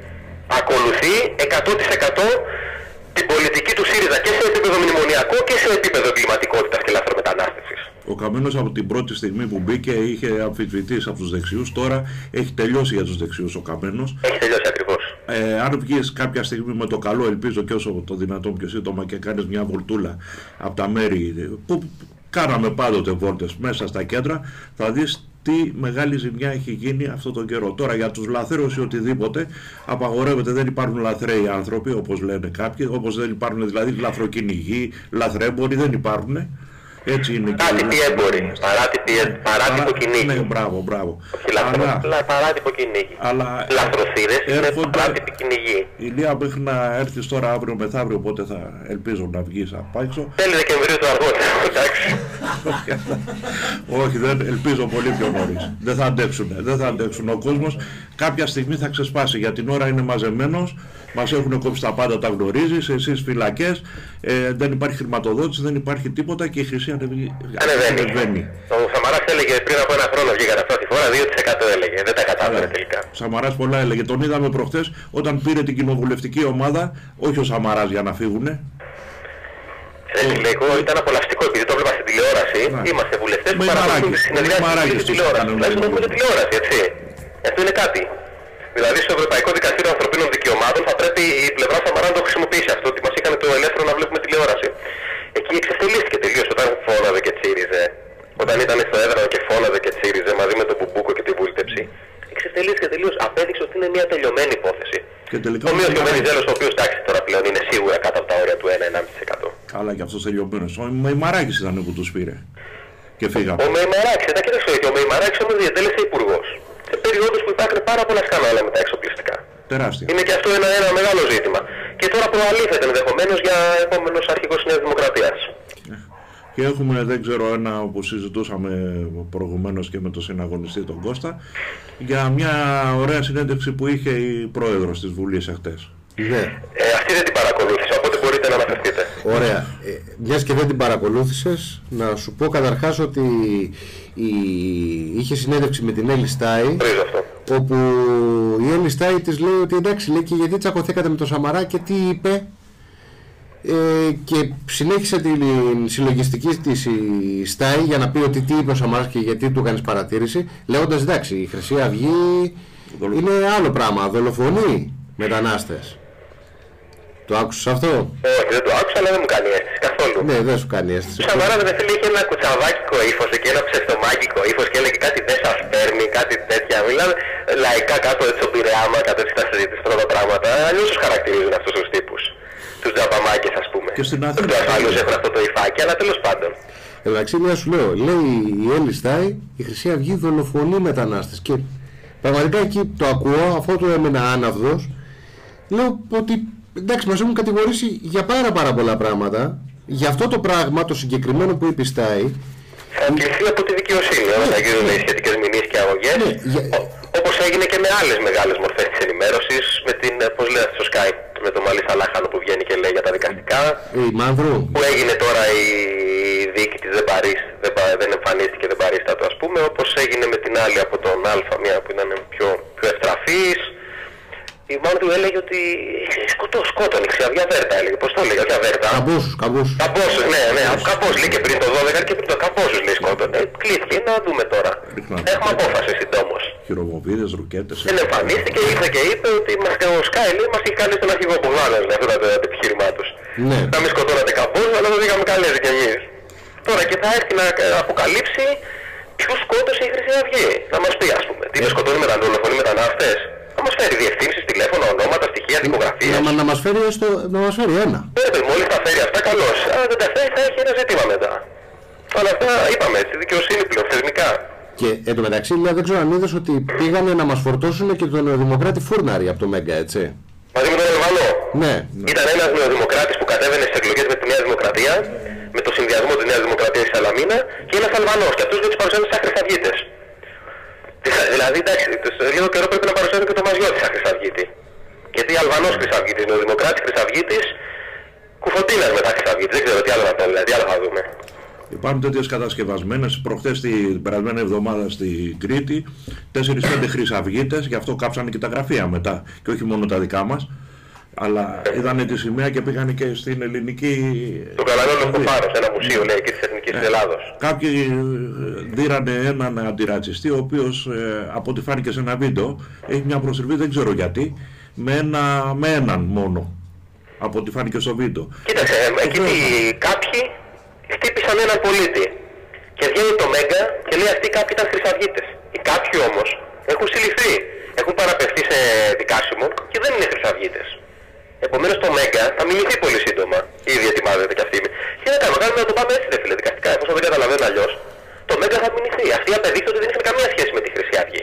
Ακολουθεί 100% την πολιτική του ΣΥΡΙΖΑ και σε επίπεδο μνημονιακό και σε επίπεδο εγκληματικότητας και λαθρομετανάστευσης. Ο Καμένος από την πρώτη στιγμή που μπήκε είχε αμφισβητήσει από τους δεξιούς, τώρα έχει τελειώσει για τους δεξιούς ο Καμένος. Έχει τελειώσει ακριβώς. Αν βγεις κάποια στιγμή με το καλό, ελπίζω και όσο το δυνατόν πιο σύντομα, και κάνεις μια βολτούλα από τα μέρη που κάναμε πάντοτε βόλτες μέσα στα κέντρα, θα δεις τι μεγάλη ζημιά έχει γίνει αυτόν τον καιρό. Τώρα για τους λαθρέους ή οτιδήποτε απαγορεύεται, δεν υπάρχουν λαθρέοι άνθρωποι όπως λένε κάποιοι, όπως δεν υπάρχουν δηλαδή λαθροκυνηγοί, λαθρέμποροι, δεν υπάρχουν. Έτσι είναι. Παράτυποι έμποροι, παράτυπο κυνήγι. Ναι, μπράβο. Παράτυπο κυνήγι. Λαθροθύρες είναι παράτυποι κυνηγοί. Ηλία, μέχρι να έρθεις τώρα αύριο μεθαύριο, οπότε θα ελπίζω να βγεις απ' έξω. Τέλη Δεκεμβρίου το αργότερα, εντάξει. Όχι, δεν ελπίζω πολύ πιο νωρίς. Δεν θα αντέξουν. Ο κόσμος κάποια στιγμή θα ξεσπάσει. Για την ώρα είναι μαζεμένος. Μας έχουν κόψει τα πάντα, τα γνωρίζεις, εσείς φυλακές, δεν υπάρχει χρηματοδότηση, δεν υπάρχει τίποτα και η Χρυσή ανεβαίνει. Ο Σαμαράς έλεγε πριν από ένα χρόνο βγήκαν αυτά τη φορά, 2% έλεγε, δεν τα κατάφερε τελικά. Ο Σαμαράς πολλά έλεγε, τον είδαμε προχθές όταν πήρε την κοινοβουλευτική ομάδα, όχι ο Σαμαράς για να φύγουνε. Εγώ ήταν απολαυστικό επειδή το έβλεπα στην τηλεόραση, είμαστε βουλευτές που παρακολουθούν τις συνεδριάσεις στην τηλεόραση. Τουλάχιστον έχουμε τηλεόραση, έτσι. Αυτό είναι κάτι. Δηλαδή στο Ευρωπαϊκό Δικαστήριο Ανθρωπίνων Δικαιωμάτων θα πρέπει η πλευρά Σαμαρά να το χρησιμοποιήσει αυτό, ότι μας είχαν το ελεύθερο να βλέπουμε τηλεόραση. Εκεί εξευτελίστηκε τελείως όταν φώναζε και τσίριζε. Όταν ήταν στο έδρανο και φώναζε και τσίριζε μαζί με τον Μπουμπούκο και τη βούλτεψη. Εξευτελίστηκε τελείως. Απέδειξε ότι είναι μια τελειωμένη υπόθεση. Ομοίως και ο Βενιζέλος, ο οποίος εντάξει τώρα πλέον είναι σίγουρα κάτω από τα όρια του 1-1,5%. Καλά, και αυτός τελειωμένος. Ο Μεϊμαράκης ήταν που τους πήρε. Και φύγαμε. Ο Μεϊμαράκης, εντάξει, ο Μεϊμαράκης όμως διατέλεσε υπουργός. Σε περιόδους που υπάρχουν πάρα πολλά σκάνδαλα με τα εξοπλιστικά. Τεράστια. Είναι και αυτό ένα μεγάλο ζήτημα. Και τώρα προαλήφεται ενδεχομένως για επόμενος αρχηγός της Νέας Δημοκρατίας. Και έχουμε, δεν ξέρω, ένα που συζητούσαμε προηγουμένως και με τον συναγωνιστή τον Κώστα, για μια ωραία συνέντευξη που είχε η πρόεδρος της Βουλής εχθές. Ναι. Αυτή δεν την παρακολούθησα, οπότε μπορείτε να αναφερθείτε. Ωραία. Μιας και δεν την παρακολούθησες, να σου πω καταρχάς ότι είχε συνέντευξη με την Έλλη Στάι, όπου η Έλλη Στάι της λέει ότι εντάξει, λέει, και γιατί τσακωθήκατε με τον Σαμαρά, και τι είπε? και συνέχισε την συλλογιστική της η Στάι για να πει ότι τι είπε ο Σαμαράς και γιατί του κάνεις παρατήρηση, λέγοντας εντάξει, η Χρυσή Αυγή είναι άλλο πράγμα, δολοφονεί μετανάστες. Το άκουσες αυτό? Όχι, δεν το άκουσα, αλλά δεν μου κάνει αίσθηση καθόλου. Ναι, δεν σου κάνει αίσθηση. Ο Σαμαράς δεν φίλε είχε ένα κουτσαβάκικο ύφος και ένα ψευτομάκικο ύφος και έλεγε κάτι δεν σας παίρνει, κάτι τέτοια. Μιλάμε λαϊκά κάτω έτσι στον Πειραιά, κάτω έτσι τα συζήτηση πρώτα πράγματα. Αλλιώς τους χαρακτηρίζουν αυτούς τους τύπους. Τους τζαμπαμάκες, ας πούμε. Και στην Αθήνα. Αλλιώς έχουν αυτό το υφάκι, αλλά τέλος πάντων. Εντάξει, μια σου λέω, λέει η Έλλη Στάι, η Χρυσή Αυγή δολοφονεί μετανάστες. Και πραγματικά εκεί το ακούω, αφού το έμενα άναυδος, λέω ότι εντάξει, μας έχουν κατηγορήσει για πάρα πολλά πράγματα. Για αυτό το πράγμα, το συγκεκριμένο που είπε η Στάι, θα κληθεί από τη δικαιοσύνη όταν γίνουν οι σχετικές μηνύσεις και αγωγές. Όπως έγινε και με άλλες μεγάλες μορφές της ενημέρωσης, με την, πώς λέει στο Skype, με τον Μαλή Σαλάχανο που βγαίνει και λέει για τα δικαστικά. Η Μάνδρου. Που έγινε τώρα η δίκη της δεν εμφανίστηκε, δεν παρίστατο ας πούμε, όπως έγινε με την άλλη από τον Αλφα, μια που ήταν πιο ευτραφής. Η Μάνδρου έλεγε ότι σκότωνε, Ξιαβιά Βέρτα έλεγε, πώς το έλεγε, Ξιαβιά Βέρτα. Καμπόσους. Καμπόσους, ναι, Καμπόσους λέει και πριν το 12 και πριν το Καμπόσους λέει σκότωνε. Κλείθηκε, να δούμε τώρα. Έχουμε απόφαση συντόμως. Χειροβοβίδες, ρουκέτες. Δεν εμφανίστηκε, ήρθε και είπε ότι ο Σκάι λέει μας έχει καλέσει τον αρχηγό που βγάλανε αυτό το επιχείρημά τους. Ναι. Να μην σκοτώνατε Καμπόσους, αλλά δεν είχαμε καλέσει κι εμείς. Τώρα και θα έρθει να αποκαλύψει ποιους σκότωσε η Χρυσή Αυγή. Να μας πει ας πούμε. Τι με σκοτώνει δολοφονεί μετανάστες. Να μας φέρει διευθύνσεις, τηλέφωνα, ονόματα, στοιχεία, δικογραφίες. Να μας φέρει ένα. Μόλις τα φέρει αυτά καλώς. Αν δεν τα φέρει θα έχει ένα ζήτημα μετά. Αλλά αυτά είπαμε, στη δικαιοσύνη πλέον, θεσμικά. Και εν τω μεταξύ, δεν ξέρω αν είδες ότι πήγανε να μας φορτώσουν και τον νεοδημοκράτη Φούρναρη από το Μέγκα, έτσι. Μαζί με τον Ελβανό. Ναι. Ήταν ένας νεοδημοκράτης που κατέβαινε στις εκλογές με τη Νέα Δημοκρατία, με το συνδυασμό της Νέας Δημοκρατίας της Σαλαμίνα, και ένας Αλβανός. Και αυτούς δεν τους παρουσιάζουν σαν Χρυσαυγίτες. Δηλαδή, εντάξει, λίγο καιρό πρέπει να παρουσιάζουν και το Μαζιώτη σαν Χρυσαυγίτη. Γιατί Αλβανός Χρυσαυγίτης, νεοδημοκράτης Χρυσαυγίτης, κουφοντίνας μετά Χρυσαυγίτης. Δεν ξέρω τι άλλο θα πω, δηλαδή, τι άλλο θα δούμε. Υπάρχουν τέτοιες κατασκευασμένες. Προχθές την περασμένη εβδομάδα στην Κρήτη 4-5 Χρυσαυγίτες, γι' αυτό κάψανε και τα γραφεία μετά. Και όχι μόνο τα δικά μας. Αλλά είδανε τη σημαία και πήγανε και στην ελληνική. Το Καλανόλο Κοπάρος, ένα μουσείο λέει εκεί της Εθνικής της Ελλάδος. Κάποιοι δίρανε έναν αντιρατσιστή, ο οποίος από ό,τι φάνηκε σε ένα βίντεο έχει μια προστριβή, δεν ξέρω γιατί, με έναν μόνο. Από ό,τι φάνηκε στο βίντεο. Κοίταξε, εκεί κάποιοι χτύπησαν έναν πολίτη. Και βγαίνει το Μέγκα και λέει αυτοί κάποιοι ήταν Χρυσαυγίτες. Οι κάποιοι όμως έχουν συλληφθεί. Έχουν παραπευθεί σε δικάσιμο και δεν είναι Χρυσαυγίτες. Επομένως το Μέγκα θα μηνυθεί πολύ σύντομα. Ήδη ετοιμάζεται και αυτή. Και δεν κάνουμε να το πάμε έτσι, φίλε, δικαστικά. Εφόσον δεν καταλαβαίνω αλλιώς. Το Μέγκα θα μηνυθεί. Αυτοί απεδείχθηκαν ότι δεν είχαν καμία σχέση με τη Χρυσή Αυγή.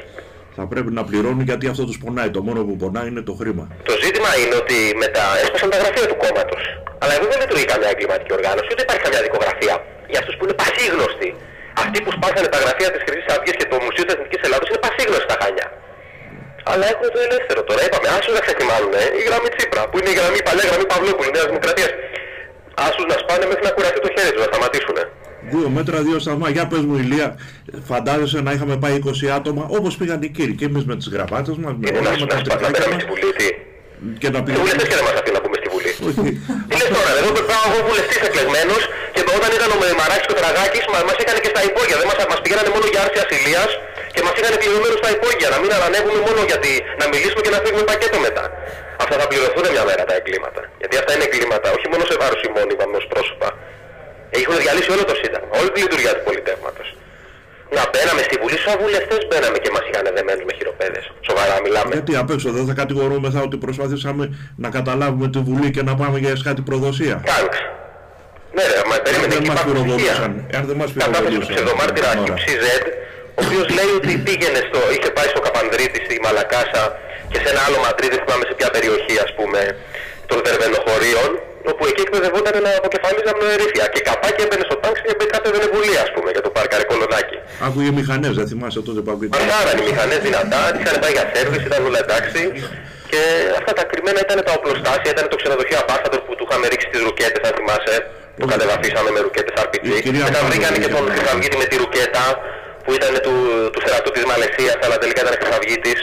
Θα πρέπει να πληρώνουν γιατί αυτό τους πονάει. Το μόνο που πονάει είναι το χρήμα. Το ζήτημα είναι ότι μετά έσπασαν τα γραφεία του κόμματος. Αλλά εδώ δεν λειτουργεί καμιά εγκληματική οργάνωση, ούτε υπάρχει καμιά δικογραφία. Για αυτούς που είναι πασίγνωστοι. Αυτοί που σπάσανε τα γραφεία της Χρυσής Αυγής και το Μουσείο της Εθνικής Ελλάδος είναι πασίγνωστοι στα Χανιά. Αλλά έχουν το ελεύθερο τώρα. Είπαμε, άσους να ξεχνημάνουν η γραμμή Τσίπρα, που είναι η γραμμή, η παλιά γραμμή Παυλόπουλου, Νέας Δημοκρατίας. Άσους να σπάνε μέχρι να κουραστεί το χέρι τους, να σταματήσουνε. 2 μέτρα, 2 σταθμά. Για πες μου, Ηλία, φαντάζεσαι να είχαμε πάει 20 άτομα όπως πήγαν οι κύριοι και εμείς με τις γραβάτες μας. Είναι να σπάσαμε στη Βουλή, τι. Και να πήγαμε. Βουλευτές και δεν μας αφήνουν να πούμε στη Βουλή. Τι λες τώρα, εδώ πάω εγώ βουλευτής εκλεγμένος και όταν ήταν ο Μαράκης και ο Τραγάκης μας είχαν και στα υπόγεια. Δεν μας πηγαίνανε μόνο για άρση ασυλίας και μας είχαν πληρωμένους στα υπόγεια. Να μην ανανεύουμε μόνο γιατί να μιλήσουμε και να φύγουμε πακέτο μετά. Αυτά θα πληρωθούν μια μέρα τα εγκλήματα. Γιατί αυτά είναι εγκλήματα, όχι μόνο σε βάρος ημών, είπαμε ως πρόσωπα. Έχουν διαλύσει όλο το Σύνταγμα, όλη τη λειτουργία του πολιτεύματος. Να μπαίναμε στη Βουλή, σαν βουλευτές μπαίναμε και μας είχαν δεμένους με χειροπέδες. Σοβαρά μιλάμε. Γιατί απ' έξω δεν θα κατηγορούμεθα ότι προσπαθήσαμε να καταλάβουμε τη Βουλή και να πάμε για εσχάτη προδοσία. Κάνξ. Ναι ρε, μα περίμενε εκεί υπάρχουν στοιχεία. Κατάθεση του ψευδομάρτυρα KPZ, ο οποίος λέει ότι είχε πάει στο Καπανδρίτη στη Μαλακάσα και σε ένα άλλο Μαντρίδι, δεν θυμάμαι σε ποια περιοχή ας πούμε, των Δερβενοχωρίων, όπου εκεί εκπαιδευόταν να αποκεφαλίζαν ρήφια. Και καπάκι έμπαινε στο τάγκ και κατέβαινε Βουλή, ας πούμε, για το πάρκαρε Κολονάκι. Άκουγε μηχανές, δεν θυμάσαι τότε που ακούγε. Μαρθάραν οι μηχανές δυνατά, τις είχαν πάει για σέρβις, ήταν όλα εντάξει. Και αυτά τα κρυμμένα ήταν τα οπλοστάσια, ήταν το ξενοδοχείο Ambassador που του είχαμε ρίξει τις ρουκέτες, αν θυμάσαι. Το κατεβαφίσαμε με ρουκέτες RPG. Μετά βρήκανε και τον Χρυσαυγίτη με τη ρουκέτα που ήταν του στρατού της Μαλαισίας, αλλά τελικά ήταν Χρυσαυγίτης.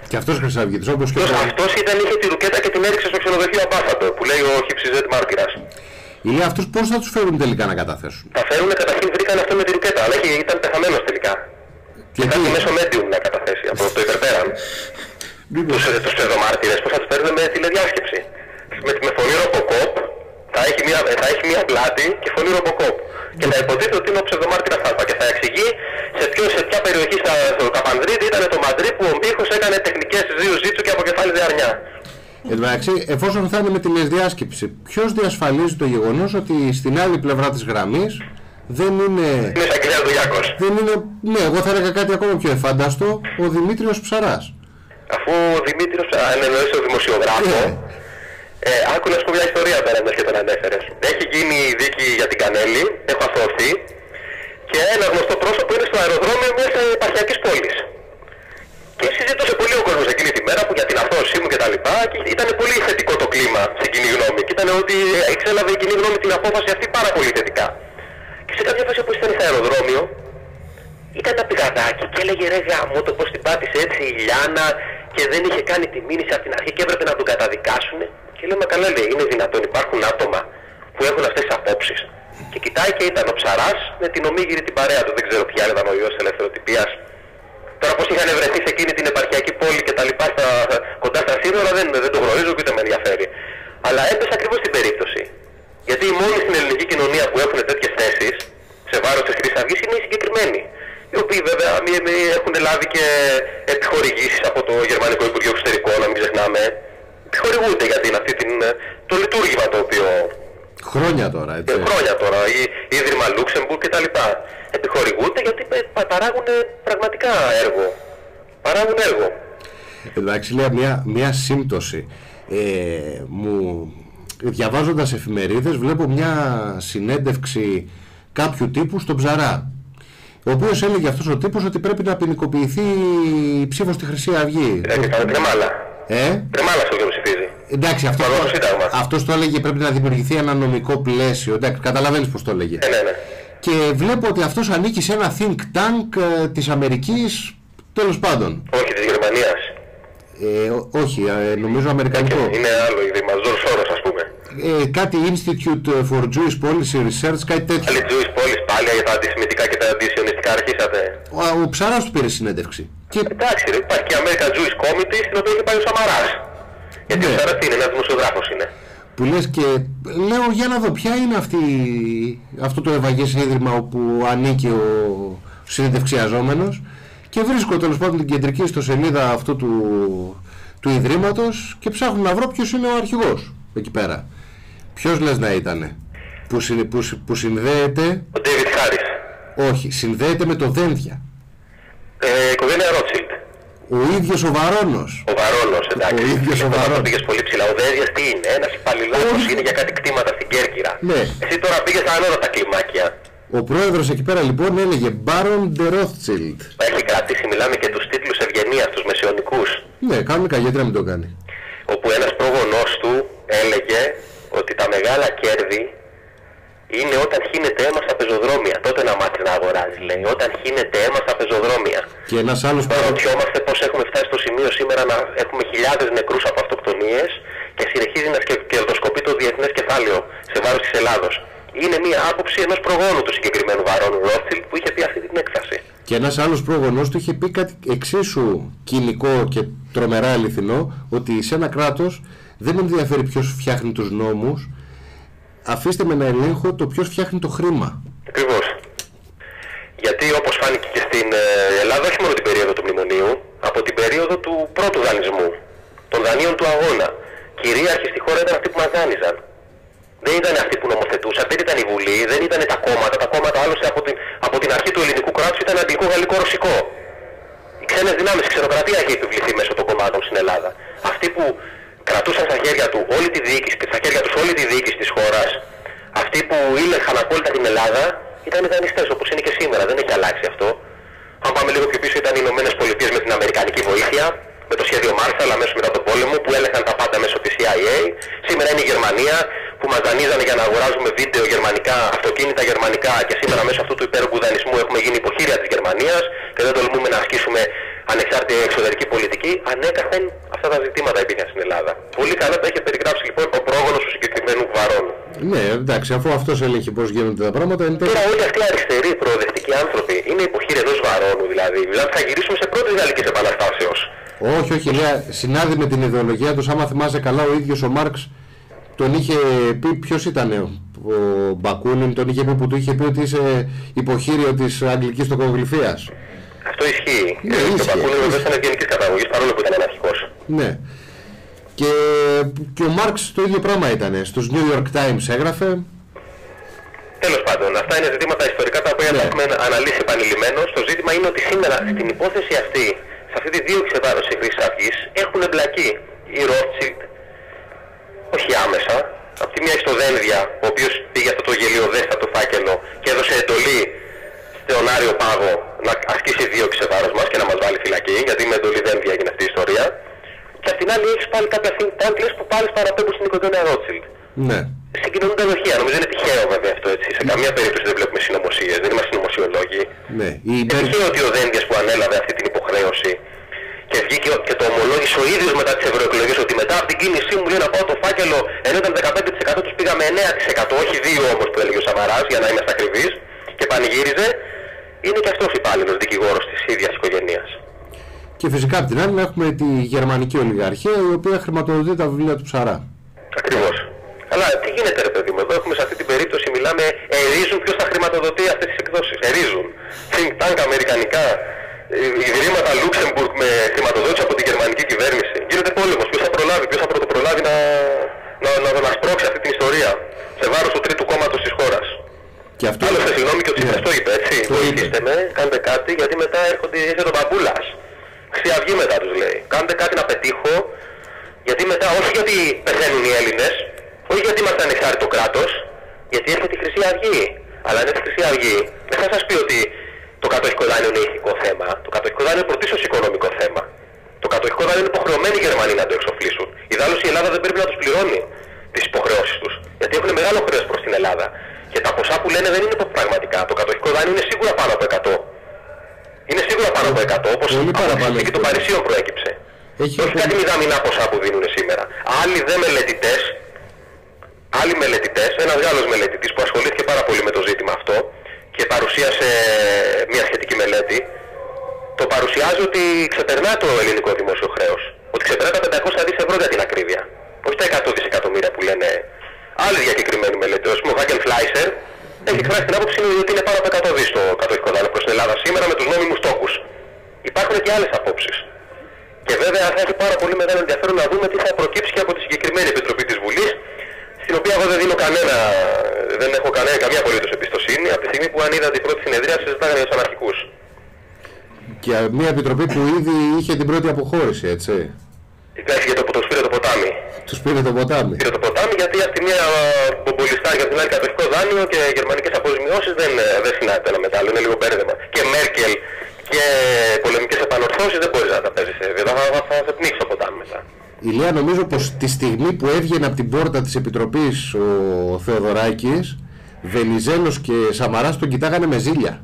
Και αυτός χρυσαυγητής, όπως και αυτός είχε τη ρουκέτα και την έριξε στο ξενοδοχείο Αμπάσαντορ, που λέει ο Χιψιζέτ μάρτυρας. Λέει αυτούς πώς θα τους φέρουν τελικά να καταθέσουν? Θα φέρουν καταρχήν, βρήκαν αυτό με τη ρουκέτα, αλλά ήταν πεθαμένος τελικά. Και κάτι μέσω medium να καταθέσει από το υπερπέραν. Τους ψευδομάρτυρες πώς θα τους παίρνουν με τηλεδιάσκεψη. Με φωνή Ρομποκόπ, θα έχει μία πλάτη και φωνή Ρομποκόπ. Και θα υποτίθεται ότι είναι ο ψευδομάρτυρας Α και θα εξηγεί σε ποια περιοχή στο Καπανδρίδι ήταν το Μαντρί που ο Μπίχος έκανε τεχνικές ζήτου και αποκεφάλιζε αρνιά. Εντάξει, εφόσον θα είναι με τηλεδιάσκεψη, ποιος διασφαλίζει το γεγονός ότι στην άλλη πλευρά της γραμμής δεν είναι. Είναι Σαγγελέας Δουλιάκος. Δεν είναι. Ναι, εγώ θα έλεγα κάτι ακόμα πιο εφάνταστο, ο Δημήτριος Ψαράς. Αφού ο Δημήτριος εννοείς ο δημοσιογράφο, άκου να σου πω μια ιστορία πέρα και τον ανέφερες. Έχει γίνει η δίκη για την Κανέλη, έχω αθώωθεί και ένα γνωστό πρόσωπο είναι στο αεροδρόμιο μιας επαρχιακής πόλης. Και συζητούσε πολύ ο κόσμος εκείνη τη μέρα που για την αθώωσή μου κτλ. Και ήταν πολύ θετικό το κλίμα στην κοινή γνώμη. Και ήταν ότι εξέλαβε η κοινή γνώμη την απόφαση αυτή πάρα πολύ θετικά. Και σε κάποια φάση που ήταν στο αεροδρόμιο, ήταν ένα πηγαδάκι και έλεγε ρε γάμο το πως την πάτησε έτσι η Λιάνα και δεν είχε κάνει τη μήνυση από την αρχή και έπρεπε να τον καταδικάσουν. Και λέμε καλά, λέει, είναι δυνατόν, υπάρχουν άτομα που έχουν αυτές τις απόψεις. Και κοιτάει και ήταν ο Ψαράς με την ομίγυρη την παρέα του, δεν ξέρω ποια ήταν ο ιός ελευθεροτυπίας. Τώρα πώς είχαν βρεθεί σε εκείνη την επαρχιακή πόλη και τα λοιπά κοντά στα σύνορα δεν το γνωρίζω και ούτε με ενδιαφέρει. Αλλά έπεσε ακριβώς την περίπτωση. Γιατί οι μόνοι στην ελληνική κοινωνία που έχουν τέτοιες θέσεις σε βάρος της Χρυσής Αυγής είναι οι συγκεκριμένοι. Οι οποίοι βέβαια έχουν λάβει και επιχορηγήσεις από το Γερμανικό Υπουργείο Εξωτερικών, να μην ξεχνάμε. Επιχορηγούνται για το λειτουργήμα το οποίο. Χρόνια τώρα, έτσι. Χρόνια τώρα, η Ίδρυμα Λούξεμπουργκ κτλ. Επιχορηγούνται γιατί παράγουν πραγματικά έργο. Παράγουν έργο. Εντάξει, λέει μια σύμπτωση. Διαβάζοντας εφημερίδες βλέπω μια συνέντευξη κάποιου τύπου στον Ψαρά, ο οποίος έλεγε αυτός ο τύπος ότι πρέπει να ποινικοποιηθεί η ψήφος στη Χρυσή Αυγή. Τρεμάλα. Τρεμάλα αυτό και ψηφίζει. Εντάξει, αυτός το έλεγε πρέπει να δημιουργηθεί ένα νομικό πλαίσιο. Εντάξει, καταλαβαίνεις πως το έλεγε. Ναι. Και βλέπω ότι αυτός ανήκει σε ένα think tank της Αμερικής, τέλος πάντων. Όχι, της Γερμανίας. Όχι, νομίζω αμερικανικό. Είναι άλλο ίδρυμα, George Soros ας πούμε. Κάτι Institute for Jewish Policy Research, κάτι τέτοιο. Άλλη Jewish Policy πάλι για τα αντισημιτικά και τα αντισιωνιστικά αρχίσατε. Ο Ψαράς του πήρε συνέντευξη. Εντάξει, υπάρχει και American Jewish Committee στην οποία έχει πάει ο Σαμαράς. Γιατί ο Ψαράς είναι, ένας δημοσιογράφος είναι. Που λες και λέω για να δω ποια είναι αυτό το ευαγές ίδρυμα όπου ανήκει ο συνεντευξιαζόμενος και βρίσκω τέλος πάντων την κεντρική ιστοσελίδα αυτού του ιδρύματος και ψάχνω να βρω ποιος είναι ο αρχηγός εκεί πέρα. Ποιος λες να ήτανε που συνδέεται. Ο David Harris. Όχι, συνδέεται με το Δένδια. Οικογένεια Rothschild. Ο ίδιος ο Βαρώνος. Ο Βαρώνος, εντάξει. Ο ίδιος ο Βαρώνος. Πήγες πολύ ψηλά. Ο Δένδιας τι είναι, ένας υπαλληλός είναι για κάτι κτήματα στην Κέρκυρα. Ναι. Εσύ τώρα πήγες στα ανώτατα κλιμάκια. Ο πρόεδρος εκεί πέρα λοιπόν έλεγε Baron de Rothschild. Έχει κρατήσει, μιλάμε και τους τίτλους ευγενίας, τους μεσαιωνικούς. Ναι, κανονικά, γιατί να μην το κάνει. Όπου ένας πρόγονός του έλεγε ότι τα μεγάλα κέρδη είναι όταν χύνεται αίμα στα πεζοδρόμια. Τότε να μάθει να αγοράζει, λέει. Όταν χύνεται αίμα στα πεζοδρόμια. Και ένας άλλος Ρωτιόμαστε πώς έχουμε φτάσει στο σημείο σήμερα να έχουμε χιλιάδες νεκρούς από αυτοκτονίες και συνεχίζει να κερδοσκοπεί το διεθνές κεφάλαιο σε βάρος της Ελλάδος. Είναι μια άποψη ενός προγόνου του συγκεκριμένου Βαρώνου Rothschild που είχε πει αυτή την έκφραση. Και ένας άλλος πρόγονος του είχε πει κάτι εξίσου κοινικό και τρομερά αληθινό, ότι σε ένα κράτος δεν με ενδιαφέρει ποιος φτιάχνει τους νόμους, αφήστε με να ελέγχω το ποιος φτιάχνει το χρήμα. Ακριβώς. Γιατί όπως φάνηκε και στην Ελλάδα, όχι μόνο την περίοδο του μνημονίου, από την περίοδο του πρώτου δανεισμού, των δανείων του αγώνα, κυρίαρχοι στη χώρα ήταν αυτοί που μας δάνειζαν. Δεν ήταν αυτοί που νομοθετούσαν, δεν ήταν η Βουλή, δεν ήταν τα κόμματα. Τα κόμματα άλλωστε από την αρχή του ελληνικού κράτους ήταν αγγλικό, γαλλικό, ρωσικό. Οι ξένες δυνάμεις, η ξενοκρατία έχει επιβληθεί μέσω των κομμάτων στην Ελλάδα. Αυτοί που κρατούσαν στα χέρια του όλη τη διοίκηση και στα χέρια τους όλη τη διοίκηση της χώρας, αυτοί που ήλεγχαν απόλυτα την Ελλάδα, ήταν οι δανειστές, όπως είναι και σήμερα. Δεν έχει αλλάξει αυτό. Αν πάμε λίγο πιο πίσω, ήταν οι Ηνωμένες Πολιτείες με την αμερικανική βοήθεια, με το σχέδιο Marshall αμέσως μετά τον πόλεμο, που έλεγχαν τα πάντα μέσω της CIA. Σήμερα είναι η Γερμανία, που μας δανείζανε για να αγοράζουμε βίντεο γερμανικά, αυτοκίνητα γερμανικά, και σήμερα μέσω αυτού του υπέρογκου δανεισμού έχουμε γίνει υποχείρια της Γερμανίας και δεν τολμούμε να ασκήσουμε ανεξάρτητη εξωτερική πολιτική, ανέκαθεν αυτά τα ζητήματα υπήρχαν στην Ελλάδα. Πολύ καλά τα είχε περιγράψει λοιπόν ο πρόγονος του συγκεκριμένου Βαρώνου. Ναι, εντάξει, αφού αυτός έλεγε πώς γίνονται τα πράγματα. Τώρα όλοι αυτοί οι αριστεροί προοδευτικοί άνθρωποι είναι υποχείροι ενός Βαρώνου, δηλαδή θα γυρίσουμε σε πρώτης Γαλλικής Επαναστάσεως. Όχι, όχι, λέει, συνάδει με την ιδεολογία τους. Άμα θυμάσαι καλά, ο ίδιος ο Μάρξ τον είχε πει, ποιος ήταν ο Μπακούνιν, τον είχε πει που του είχε πει ότι είσαι υποχείριο της αγγλικής τοκογλυφίας. Αυτό ισχύει. Ναι, ο Μπακούνιν βέβαια ήταν ευγενικής καταγωγής, παρόλο που ήταν αναρχικός. Ναι. Και ο Μάρξ το ίδιο πράγμα ήταν. Στους New York Times έγραφε. Τέλος πάντων, αυτά είναι ζητήματα ιστορικά τα οποία τα έχουμε αναλύσει επανειλημμένως. Το ζήτημα είναι ότι σήμερα στην υπόθεση αυτή, σε αυτή τη δίωξη εξεδάρωση Χρυσής Αυγής, έχουν εμπλακεί οι Rothschild, όχι άμεσα. Από τη μία στο Δένδια, ο οποίος πήγε αυτό το γελιοδέστατο φάκελο και έδωσε εντολή στον Άριο Πάγο να ασκήσει δίωξη σε βάρος μας και να μας βάλει φυλακή, γιατί με εντολή Δένδια έγινε αυτή η ιστορία. Και απ' την άλλη έχεις πάλι κάποια think tanks που πάλι παραπέμπουν στην οικογένεια Rothschild. Ναι. Συγκοινωνούν τα δοχεία. Νομίζω είναι τυχαίο βέβαια αυτό έτσι. Σε καμία περίπτωση δεν βλέπουμε συνωμοσίες, δεν είμαστε συνωμοσιολόγοι. Ναι. Είναι τυχαίο ότι ο Δένδιας που ανέλαβε αυτή την υποχρέωση και βγήκε και το ομολόγησε ο ίδιος μετά τις ευρωεκλογές ότι μετά από την κίνησή μου λέει να πάω το φάκελο, ενώ ήταν 15% τους πήγαμε 9%, όχι 2% όμως που έλεγε ο Σαμαράς για να είμαστε ακριβείς, και πανηγύριζε. Είναι και αυτός υπάλληλος δικηγόρος της ίδιας οικογένειας. Και φυσικά από την άλλη έχουμε τη γερμανική ολιγαρχία η οποία χρηματοδοτεί τα βιβλία του Ψαρά. Ακριβώς. Αλλά τι γίνεται ρε παιδί μου, εδώ έχουμε σε αυτή την περίπτωση μιλάμε, ερίζουν ποιος θα χρηματοδοτεί αυτές τις εκδόσεις. Ερίζουν. Think tank αμερικανικά, ιδρύματα Λούξεμπουργκ με χρηματοδότηση από τη γερμανική κυβέρνηση. Γίνεται πόλεμος. Ποιος θα προλάβει, ποιος θα πρωτοπρολάβει να σπρώξει αυτή την ιστορία σε βάρος του τρίτου κόμματος της χώρας. Και αυτό... Άλλωστε συγγνώμη και ο Τσίπρας το είπε έτσι. Βοηθήστε με, κάντε κάτι γιατί μετά έρχονται τον Παπούλας. Χρυσή Αυγή μετά τους λέει. Κάντε κάτι να πετύχω, γιατί μετά όχι γιατί πεθαίνουν οι Έλληνες, όχι γιατί είμαστε ανεξάρτητο κράτος, γιατί έρχεται η Χρυσή Αυγή. Αλλά αν έρθει η Χρυσή Αυγή, δεν θα σας πει ότι το κατοχικό δάνειο είναι ηθικό θέμα. Το κατοχικό δάνειο είναι πρωτίστως οικονομικό θέμα. Το κατοχικό δάνειο είναι υποχρεωμένοι οι Γερμανοί να το εξοφλήσουν. Ιδάλλως η Ελλάδα δεν πρέπει να τους πληρώνει τις υποχρεώσεις τους. Γιατί έχουν μεγάλο χρέος προς την Ελλάδα. Και τα ποσά που λένε δεν είναι πραγματικά. Το κατοχικό δάνειο είναι σίγουρα πάνω από 100. Είναι σίγουρα πάνω από 100, όπως και των Παρισίων προέκυψε. Όχι κάτι μηδαμινά ποσά που δίνουν σήμερα. Άλλοι μελετητές, ένας Γάλλος μελετητής που ασχολήθηκε πάρα πολύ με το ζήτημα αυτό και παρουσίασε μια σχετική μελέτη, το παρουσιάζει ότι ξεπερνά το ελληνικό δημόσιο χρέος. Ότι ξεπερνά τα 500 δις ευρώ για την ακρίβεια. Όχι τα 100 δισεκατομμύρια που λένε άλλοι διακεκριμένοι μελέτες. Ο Βάγκεν Φλάισερ έχει εκφράσει την άποψη ότι είναι πάνω από 100 δις το κατοχικό δάνειο προς την Ελλάδα σήμερα με τους νόμιμους τόκους. Υπάρχουν και άλλες απόψεις. Και βέβαια θα έχει πάρα πολύ μεγάλο ενδιαφέρον να δούμε τι θα προκύψει και από τη συγκεκριμένη Επιτροπή της Βουλής, στην οποία εγώ δεν έχω καμία απολύτως εμπιστοσύνη, από τη στιγμή που αν είδα την πρώτη συνεδρία συζητάγανε για τους αναρχικούς. Και μια επιτροπή που ήδη είχε την πρώτη αποχώρηση, έτσι. Έφυγε τους πήρε το ποτάμι. Τους πήρε το ποτάμι. Πήρε το ποτάμι γιατί από τη μία μπομπολιστά και από την άλλη κατοχικό δάνειο και γερμανικές αποζημιώσεις δεν συνάδεται ένα μετάλλο, είναι λίγο πέρδεμα. Και Μέρκελ και πολεμικές επανορθώσεις δεν μπορείς να τα παίζεις, θα σε πνίξει το ποτάμι μετά. Ηλία, νομίζω πως τη στιγμή που έβγαινε από την πόρτα της Επιτροπής ο Θεοδωράκης, Βενιζέλος και Σαμαράς τον κοιτάγανε με ζήλια.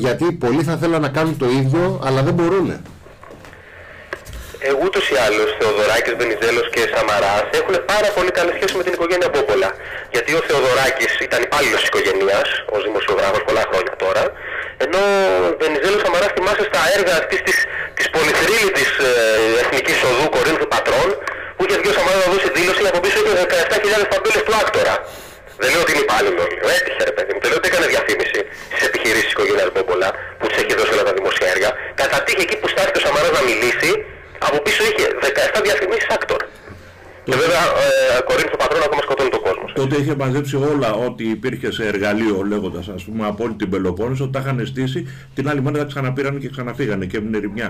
Γιατί πολλοί θα θέλουν να κάνουν το ίδιο, αλλά δεν μπορούνε. Ούτως ή άλλως, Θεοδωράκης, Βενιζέλος και Σαμαράς έχουν πάρα πολύ καλή σχέση με την οικογένεια Μπόμπολα. Γιατί ο Θεοδωράκης ήταν υπάλληλος της οικογένειας, ως δημοσιογράφος πολλά χρόνια τώρα, ενώ ο Βενιζέλος Σαμαράς θυμάσαι στα έργα αυτής της πολυθρύλητης εθνικής οδού Κορίνθου Πατρών, που είχε βγει ο Σαμαράς να δώσει δήλωση από πίσω είχε 17.000 ταμπέλες του άκτορα. Δεν λέω ότι είναι υπάλληλο, έτυχε ρε παιδί μου, δεν λέω ότι έκανε διαφήμιση στις επιχειρήσεις της οικογένειας Μπόμπολα που της έχει δώσει όλα τα δημοσία έργα. Κατά τύχη εκεί που στάθηκε ο Σαμαράς να μιλήσει, από πίσω είχε 17 διαφημίσεις άκτορ. Και βέβαια Κορίνθο Πατρών ακόμα σκοτώνει τον κόσμο. Τότε είχε μαζέψει όλα ό,τι υπήρχε σε εργαλείο, λέγοντας ας πούμε από όλη την Πελοπόννησο, τα είχαν στήσει, την άλλη μέρα τα ξαναπήραν και ξαναφύγανε και έμεινε ρημιά.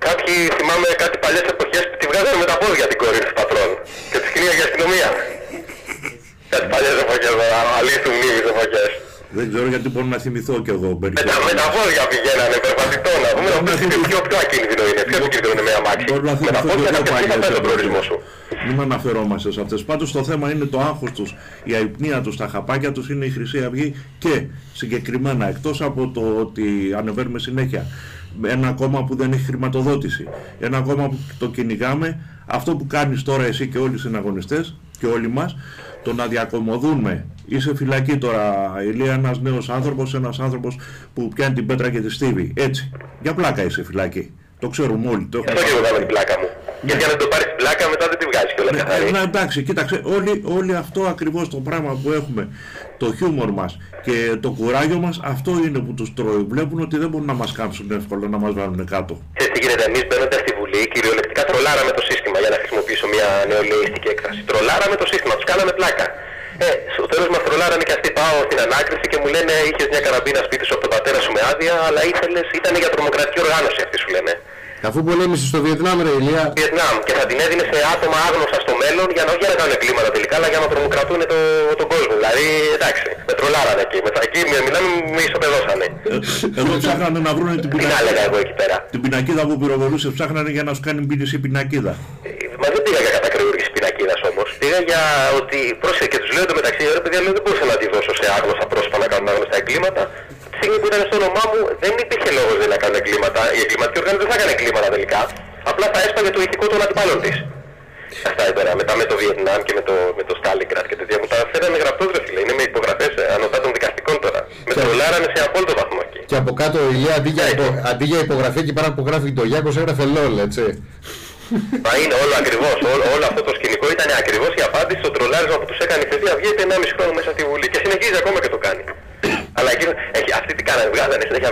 Κάποιοι θυμάμαι κάτι παλιές εποχές που τη βγάζανε με τα πόδια την Κορίνθο Πατρών και τη σκηνία για αστυνομία. Κάτι παλιές εποχές, αλήθεια μνήμης εποχές. Δεν ξέρω γιατί μπορώ να θυμηθώ κι εγώ. Με τα πόδια πηγαίνανε, περπατητό να πούμε, πιο ακίνδυνο είναι. Πιο ακίνδυνο είναι με αμάξι. Με τα πόδια θα πέσει τον προορισμό σου. Μην αναφερόμαστε σε αυτές. Πάντως το θέμα είναι το άγχος τους, η αϊπνία τους, τα χαπάκια τους είναι η Χρυσή Αυγή και συγκεκριμένα, εκτός από το ότι ανεβαίνουμε συνέχεια ένα κόμμα που δεν έχει χρηματοδότηση, ένα κόμμα που το κυνηγάμε, αυτό που κάνεις τώρα εσύ και όλοι οι συναγωνιστές και όλοι μας, το να διακομωδούμε. Είσαι φυλακή τώρα, Ηλία, ένας νέος άνθρωπος, ένας άνθρωπος που πιάνει την πέτρα και τη στίβει. Έτσι. Για πλάκα είσαι φυλακή. Το ξέρουμε όλοι. Αυτό και εγώ κάνω την πλάκα μου. Γιατί αν δεν το πάρεις την πλάκα, μετά δεν τη βγάζεις κιόλας καθαρή. Εντάξει, κοίταξε, όλοι αυτό ακριβώς το πράγμα που έχουμε, το χιούμορ μας και το κουράγιο μας, αυτό είναι που τους τρώει. Βλέπουν ότι δεν μπορούν να μας κάψουν εύκολα, να μας βάλουν κάτω. Ξέρεις τι γίνεται, εμείς μπαίνοντας στη Βουλή, κυριολεκτικά τρολάραμε το σύστημα, για να χρησιμοποιήσω μια νεολαιστική έκφραση. Τρολάραμε το σύστημα, τους κάναμε πλάκα. Στο τέλος μας τρολάρανε και αυτοί. Πάω στην ανάκριση και μου λένε: είχες μια καραμπίνα σπίτι σου από τον πατέρα σου με άδεια, αλλά ήταν για τρομοκρατική οργάνωση αυτή, σου λένε. Αφού πολέμησε στο Βιετνάμ, ρε Ηλία. Βιετνάμ, και θα την έδινε σε άτομα άγνωστα στο μέλλον για να όχι για να κάνουν εγκλήματα τελικά, αλλά για να τρομοκρατούν τον κόσμο. Δηλαδή, εντάξει, με τρολάρανε εκεί. Εκεί μιλάμε, με ισοπεδώσανε. Εδώ ψάχνανε να βρουν την πινακίδα. Τι να έλεγα εγώ εκεί πέρα. Την πινακίδα που πυροβολούσε, ψάχνανε για να σου κάνει μήνυση πινακίδα. Μα δεν πήγα για κατακρεούργηση πινακίδας όμως. Πήγα για ότι. Πρόσεχε και τους λέω το μεταξύ, ρε παιδιά, δεν μπορούσα να τη δώσω σε άγνωστα πρόσωπα να κάνουν άγνωστα εγκλήματα. Τη στιγμή που ήταν στο όνομά μου δεν υπήρχε λόγος να κάνουν εγκλήματα. Η εγκληματική οργάνωση δεν θα έκανε εγκλήματα τελικά. Απλά θα έσπαγε το ηθικό των αντιπάλων της. Αυτά τώρα. Μετά με το Βιετνάμ και με το Στάλινγκραντ και τέτοια μου τα φέρανε γραπτός, ρε φίλε. Είναι με υπογραφές ανωτά των δικαστικών τώρα. Με τρολάρανε σε απόλυτο βαθμό εκεί. Και από κάτω η Ηλία αντί για υπογραφή εκεί πέρα που γράφει το Γιάκος έγραφε LOL, έτσι. Μα είναι όλο ακριβώς, όλο αυτό το σκηνικό ήταν ακριβώς η απάντηση στο τρολάρισμα που τους έκανε η Χρυσή Αυγή 1,5 χρόνο μέσα στη Βουλή και συνεχίζει ακόμα και το κάνει. Αλλά εκείνο, αυτοί τι κάνανε, βγάζανε συνέχεια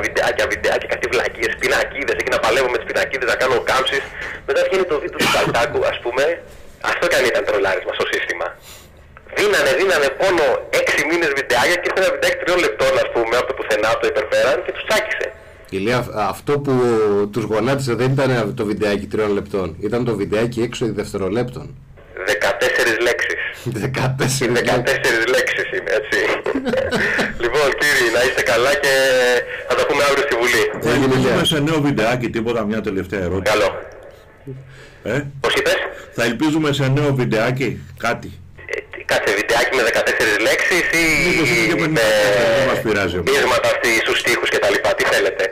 βιντεάκια, κάτι βλακίες, πινακίδες, εκεί να παλεύω με τις πινακίδες, να κάνω κάμψεις. Μετά βγαίνει το βίντεο του Καλτάκου, ας πούμε, αυτό κάνει ήταν τρολάρισμα στο σύστημα. Δίνανε πόνο 6 μήνες βιντεάκια και ήρθε ένα βιντεάκι 3 λεπτών, ας πούμε, από το πουθενά το υπερφέραν και τους τσάκισε. Ηλία, αυτό που τους γονάτισε δεν ήταν το βιντεάκι 3 λεπτών, ήταν το βιντεάκι 6 δευτερολέπτων. 14 λέξεις. 14 λέξεις είναι, έτσι. Λοιπόν, κύριοι, να είστε καλά και θα τα πούμε αύριο στη Βουλή. Θα ελπίζουμε σε νέο βιντεάκι τίποτα, μια τελευταία ερώτηση. Καλό. Πώς είπες? Θα ελπίζουμε σε νέο βιντεάκι κάτι. Κάτσε, βιντεάκι με 14 λέξεις ή με πείσματα στους στίχους και τα λοιπά, τι θέλετε?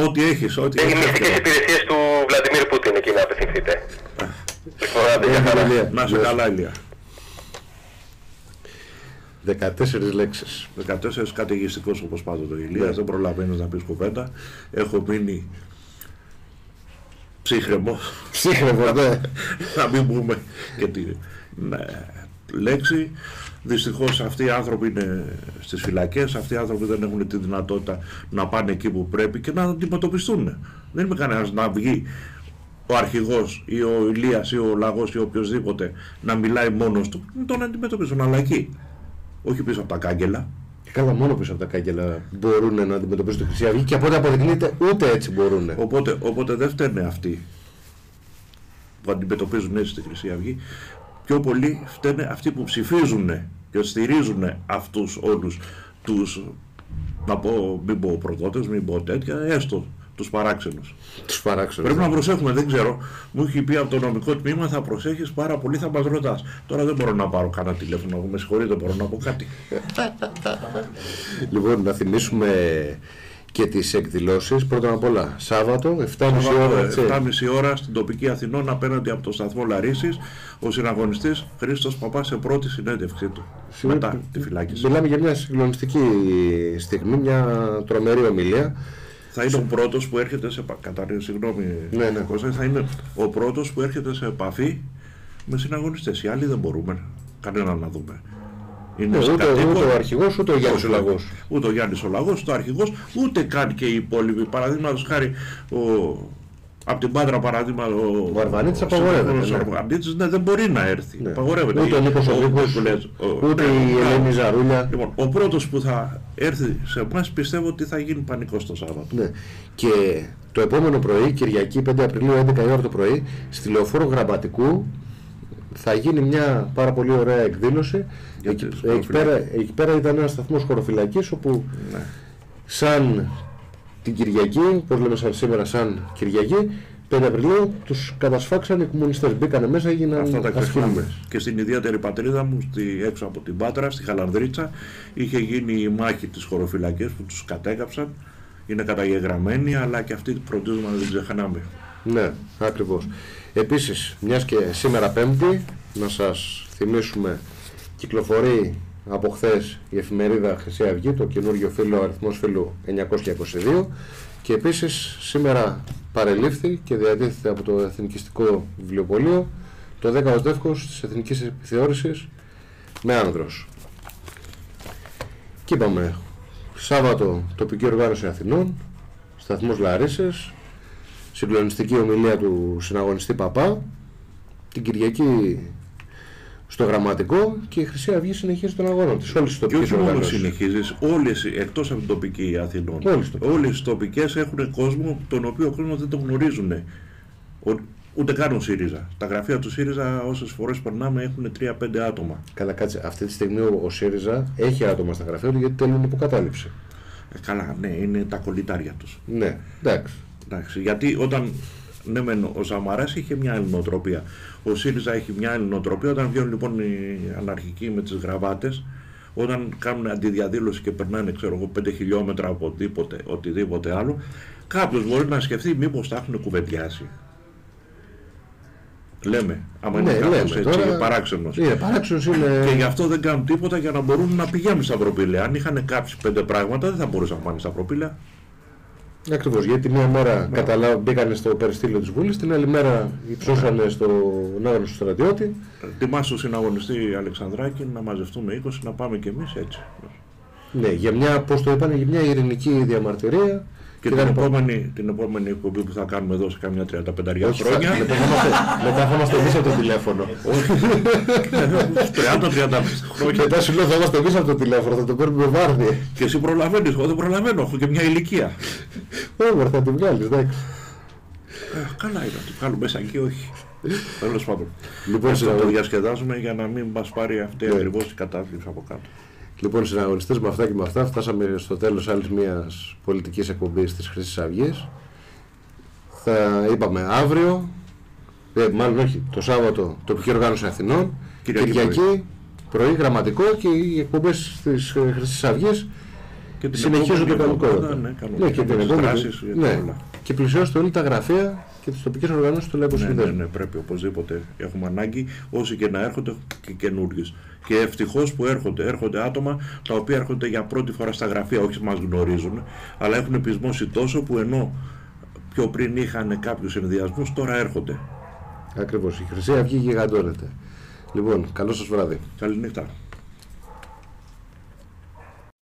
Ό,τι έχεις, ό,τι έχεις. Οι μυστικές υπηρεσίες του Βλαντιμίρ Πούτιν εκεί να απευθυνθείτε. Να σε καλά, Ηλία. 14 λέξεις. 14 καταιγιστικός όπως πάντοτε ο Ηλίας, δεν προλαβαίνεις να πεις κουβέντα. Έχω μείνει ψύχρεμος. Ψύχρεμος, ναι. Να μην πούμε και τη λέξη. Δυστυχώς αυτοί οι άνθρωποι είναι στις φυλακές, αυτοί οι άνθρωποι δεν έχουν τη δυνατότητα να πάνε εκεί που πρέπει και να αντιμετωπιστούν. Δεν είμαι κανένας να βγει ο αρχηγός ή ο Ηλίας ή ο Λαγός ή οποιοδήποτε να μιλάει μόνος του, τον αντιμετωπίζουν, αλλά εκεί, όχι πίσω από τα κάγκελα. Καλά, μόνο πίσω από τα κάγκελα μπορούν να αντιμετωπίσουν τη Χρυσή Αυγή και από ό,τι αποδεικνύεται ούτε έτσι μπορούν. Οπότε δεν φταίνε αυτοί που αντιμετωπίζουν έτσι τη Χρυσή Αυγή. Πιο πολύ φταίνε αυτοί που ψηφίζουν και στηρίζουν αυτούς όλους τους, να πω, μην πω προδότες, μην πω τέτοια, έστω τους παράξενους. Πρέπει να προσέχουμε, δεν ξέρω. Μου έχει πει από το νομικό τμήμα, θα προσέχεις πάρα πολύ, θα μας ρωτάς. Τώρα δεν μπορώ να πάρω κανένα τηλέφωνο, με συγχωρείτε, μπορώ να πω κάτι. Λοιπόν, να θυμίσουμε και τις εκδηλώσεις. Πρώτα απ' όλα, Σάββατο, 7.30 ώρα. 7.30 ώρα στην τοπική Αθηνών, απέναντι από το σταθμό Λαρίσης, ο συναγωνιστής Χρήστος Παπάς σε πρώτη συνέντευξή του. Μετά τη φυλάκιση. Μιλάμε για μια συγκλονιστική στιγμή, μια τρομερή ομιλία. Θα είναι ο πρώτος που έρχεται σε θα είναι ο πρώτος που έρχεται σε επαφή με συναγωνιστές. Οι άλλοι δεν μπορούμε κανένα να δούμε. Είναι ούτε ο αρχηγός, ούτε ο Γιάννης ο Λαγός. Ούτε ο Γιάννης ο Λαγός, ούτε ο αρχηγός, ούτε καν και οι υπόλοιποι. Παραδείγματος χάρη, από την Πάτρα παράδειγμα, ο Αρβανίτης απαγορεύεται. Ο Αρβανίτης δεν μπορεί να έρθει. Ναι. Απαγορεύεται. Ούτε ο Νίκος ο Βίκος, ούτε η Ελένη Ζαρούλια. Λοιπόν, ο πρώτος που θα έρθει σε εμάς πιστεύω ότι θα γίνει πανικός το Σάββατο. Ναι. Και το επόμενο πρωί, Κυριακή 5 Απριλίου, 11 η ώρα το πρωί, στη Λεωφόρο Γραμματικού, θα γίνει μια πάρα πολύ ωραία εκδήλωση. Εκεί πέρα ήταν ένας σταθμός χωροφυλακής όπου σαν την Κυριακή, πώς λέμε σαν σήμερα σαν Κυριακή, 5 Απριλίου τους κατασφάξαν οι κομμουνιστές. Μπήκανε μέσα, έγιναν ασχήμες. Και στην ιδιαίτερη πατρίδα μου, έξω από την Πάτρα, στη Χαλανδρίτσα, είχε γίνει η μάχη της χωροφυλακής που τους κατέκαψαν. Είναι καταγεγραμμένοι, αλλά και αυτοί φροντίζουμε να δεν ξεχνάμε. Ναι, ακριβώς. Επίσης, μιας και σήμερα Πέμπτη, να σας θυμίσουμε, κυκλοφορεί από χθες η εφημερίδα Χρυσή Αυγή, το καινούργιο φύλλο, αριθμός φύλλου 922, και επίσης σήμερα παρελήφθη και διατίθεται από το Εθνικιστικό Βιβλιοπωλείο το 10ο τεύχος της Εθνικής Επιθεώρησης με άνδρος. Και είπαμε, Σάββατο τοπική οργάνωση Αθηνών, σταθμός Λαρίσσες, συγκλονιστική ομιλία του συναγωνιστή Παπά, την Κυριακή στο Γραμματικό, και η Χρυσή Αυγή συνεχίζει τον αγώνα της. Όλες τις τοπικές οργανώσεις. Και όχι μόνο συνεχίζεις, όλες, εκτός από την τοπική Αθηνών, όλες οι τοπικές έχουν κόσμο, τον οποίο ο κόσμος δεν τον γνωρίζουν. Ούτε καν ο ΣΥΡΙΖΑ. Τα γραφεία του ΣΥΡΙΖΑ, όσες φορές περνάμε, έχουν 3-5 άτομα. Καλά, κάτσε. Αυτή τη στιγμή ο ΣΥΡΙΖΑ έχει άτομα στα γραφεία του, γιατί τελειώνει υποκατάληψη. Καλά, ναι, είναι τα κολλητάρια τους. Ναι, εντάξει. Γιατί όταν. Ναι, ο Σαμαράς είχε μια άλλη νοοτροπία. Ο ΣΥΡΙΖΑ έχει μια άλλη νοοτροπία. Όταν βγαίνουν λοιπόν οι αναρχικοί με τις γραβάτες, όταν κάνουν αντιδιαδήλωση και περνάνε, ξέρω εγώ, 5 χιλιόμετρα από οτιδήποτε άλλο, κάποιος μπορεί να σκεφτεί μήπως τα έχουν κουβεντιάσει. Λέμε, άμα είναι κάποιος έτσι παράξενος. Και γι' αυτό δεν κάνουν τίποτα για να μπορούν να πηγαίνουν στα προπήλαια. Αν είχαν κάποιες 5 πράγματα, δεν θα μπορούσαν να πάνε στα προπήλαια. Ακριβώς, γιατί μια μέρα μπήκανε στο περιστήλιο της Βουλής, την άλλη μέρα υψώσανε στον άγνωστο του στρατιώτη. Τιμάς τον συναγωνιστή Αλεξανδράκη να μαζευτούμε 20, να πάμε κι εμείς έτσι. Ναι, για μια, πώς το είπανε, για μια ειρηνική διαμαρτυρία. Και την επόμενη εκπομπή που θα κάνουμε εδώ σε καμιά 35 χρόνια. Μετά θα είμαστε εμείς από το τηλέφωνο. 30-35 χρόνια. Μετά σου λέω θα είμαστε εμείς από το τηλέφωνο, θα το παίρνουμε βάρδι. Και εσύ προλαβαίνεις, εγώ δεν προλαβαίνω, έχω και μια ηλικία. Όμορφα, θα την βγάλεις, εντάξει. Καλά είναι, το βγάλω μέσα εκεί, όχι. Τέλος πάντων. Λοιπόν, το διασκεδάζουμε για να μην μας πάρει αυτή ακριβώς η κατάθλιψη από κάτω. Λοιπόν, συναγωνιστές, με αυτά και με αυτά φτάσαμε στο τέλος άλλης μιας πολιτικής εκπομπής της Χρυσής Αυγής. Θα είπαμε αύριο, μάλλον όχι, το Σάββατο τοπική οργάνωση Αθηνών, Κυριακή πρωί Γραμματικό, και οι εκπομπές της Χρυσής Αυγής συνεχίζουν το κανονικό. Ναι, και την επόμενη. Και πλησιώστε όλοι τα γραφεία και τις τοπικές οργανώσεις του Λαϊκού Συνδέσμου. Ναι, πρέπει οπωσδήποτε. Έχουμε ανάγκη, όσοι και να έρχονται, και καινούργιες. Και ευτυχώς που έρχονται άτομα τα οποία έρχονται για πρώτη φορά στα γραφεία, όχι μας γνωρίζουν, αλλά έχουν επισμώσει τόσο που ενώ πιο πριν είχαν κάποιους ενδιασμούς, τώρα έρχονται. Ακριβώς. Η Χρυσή Αυγή γιγαντώνεται. Λοιπόν, καλό σας βράδυ. Καληνύχτα.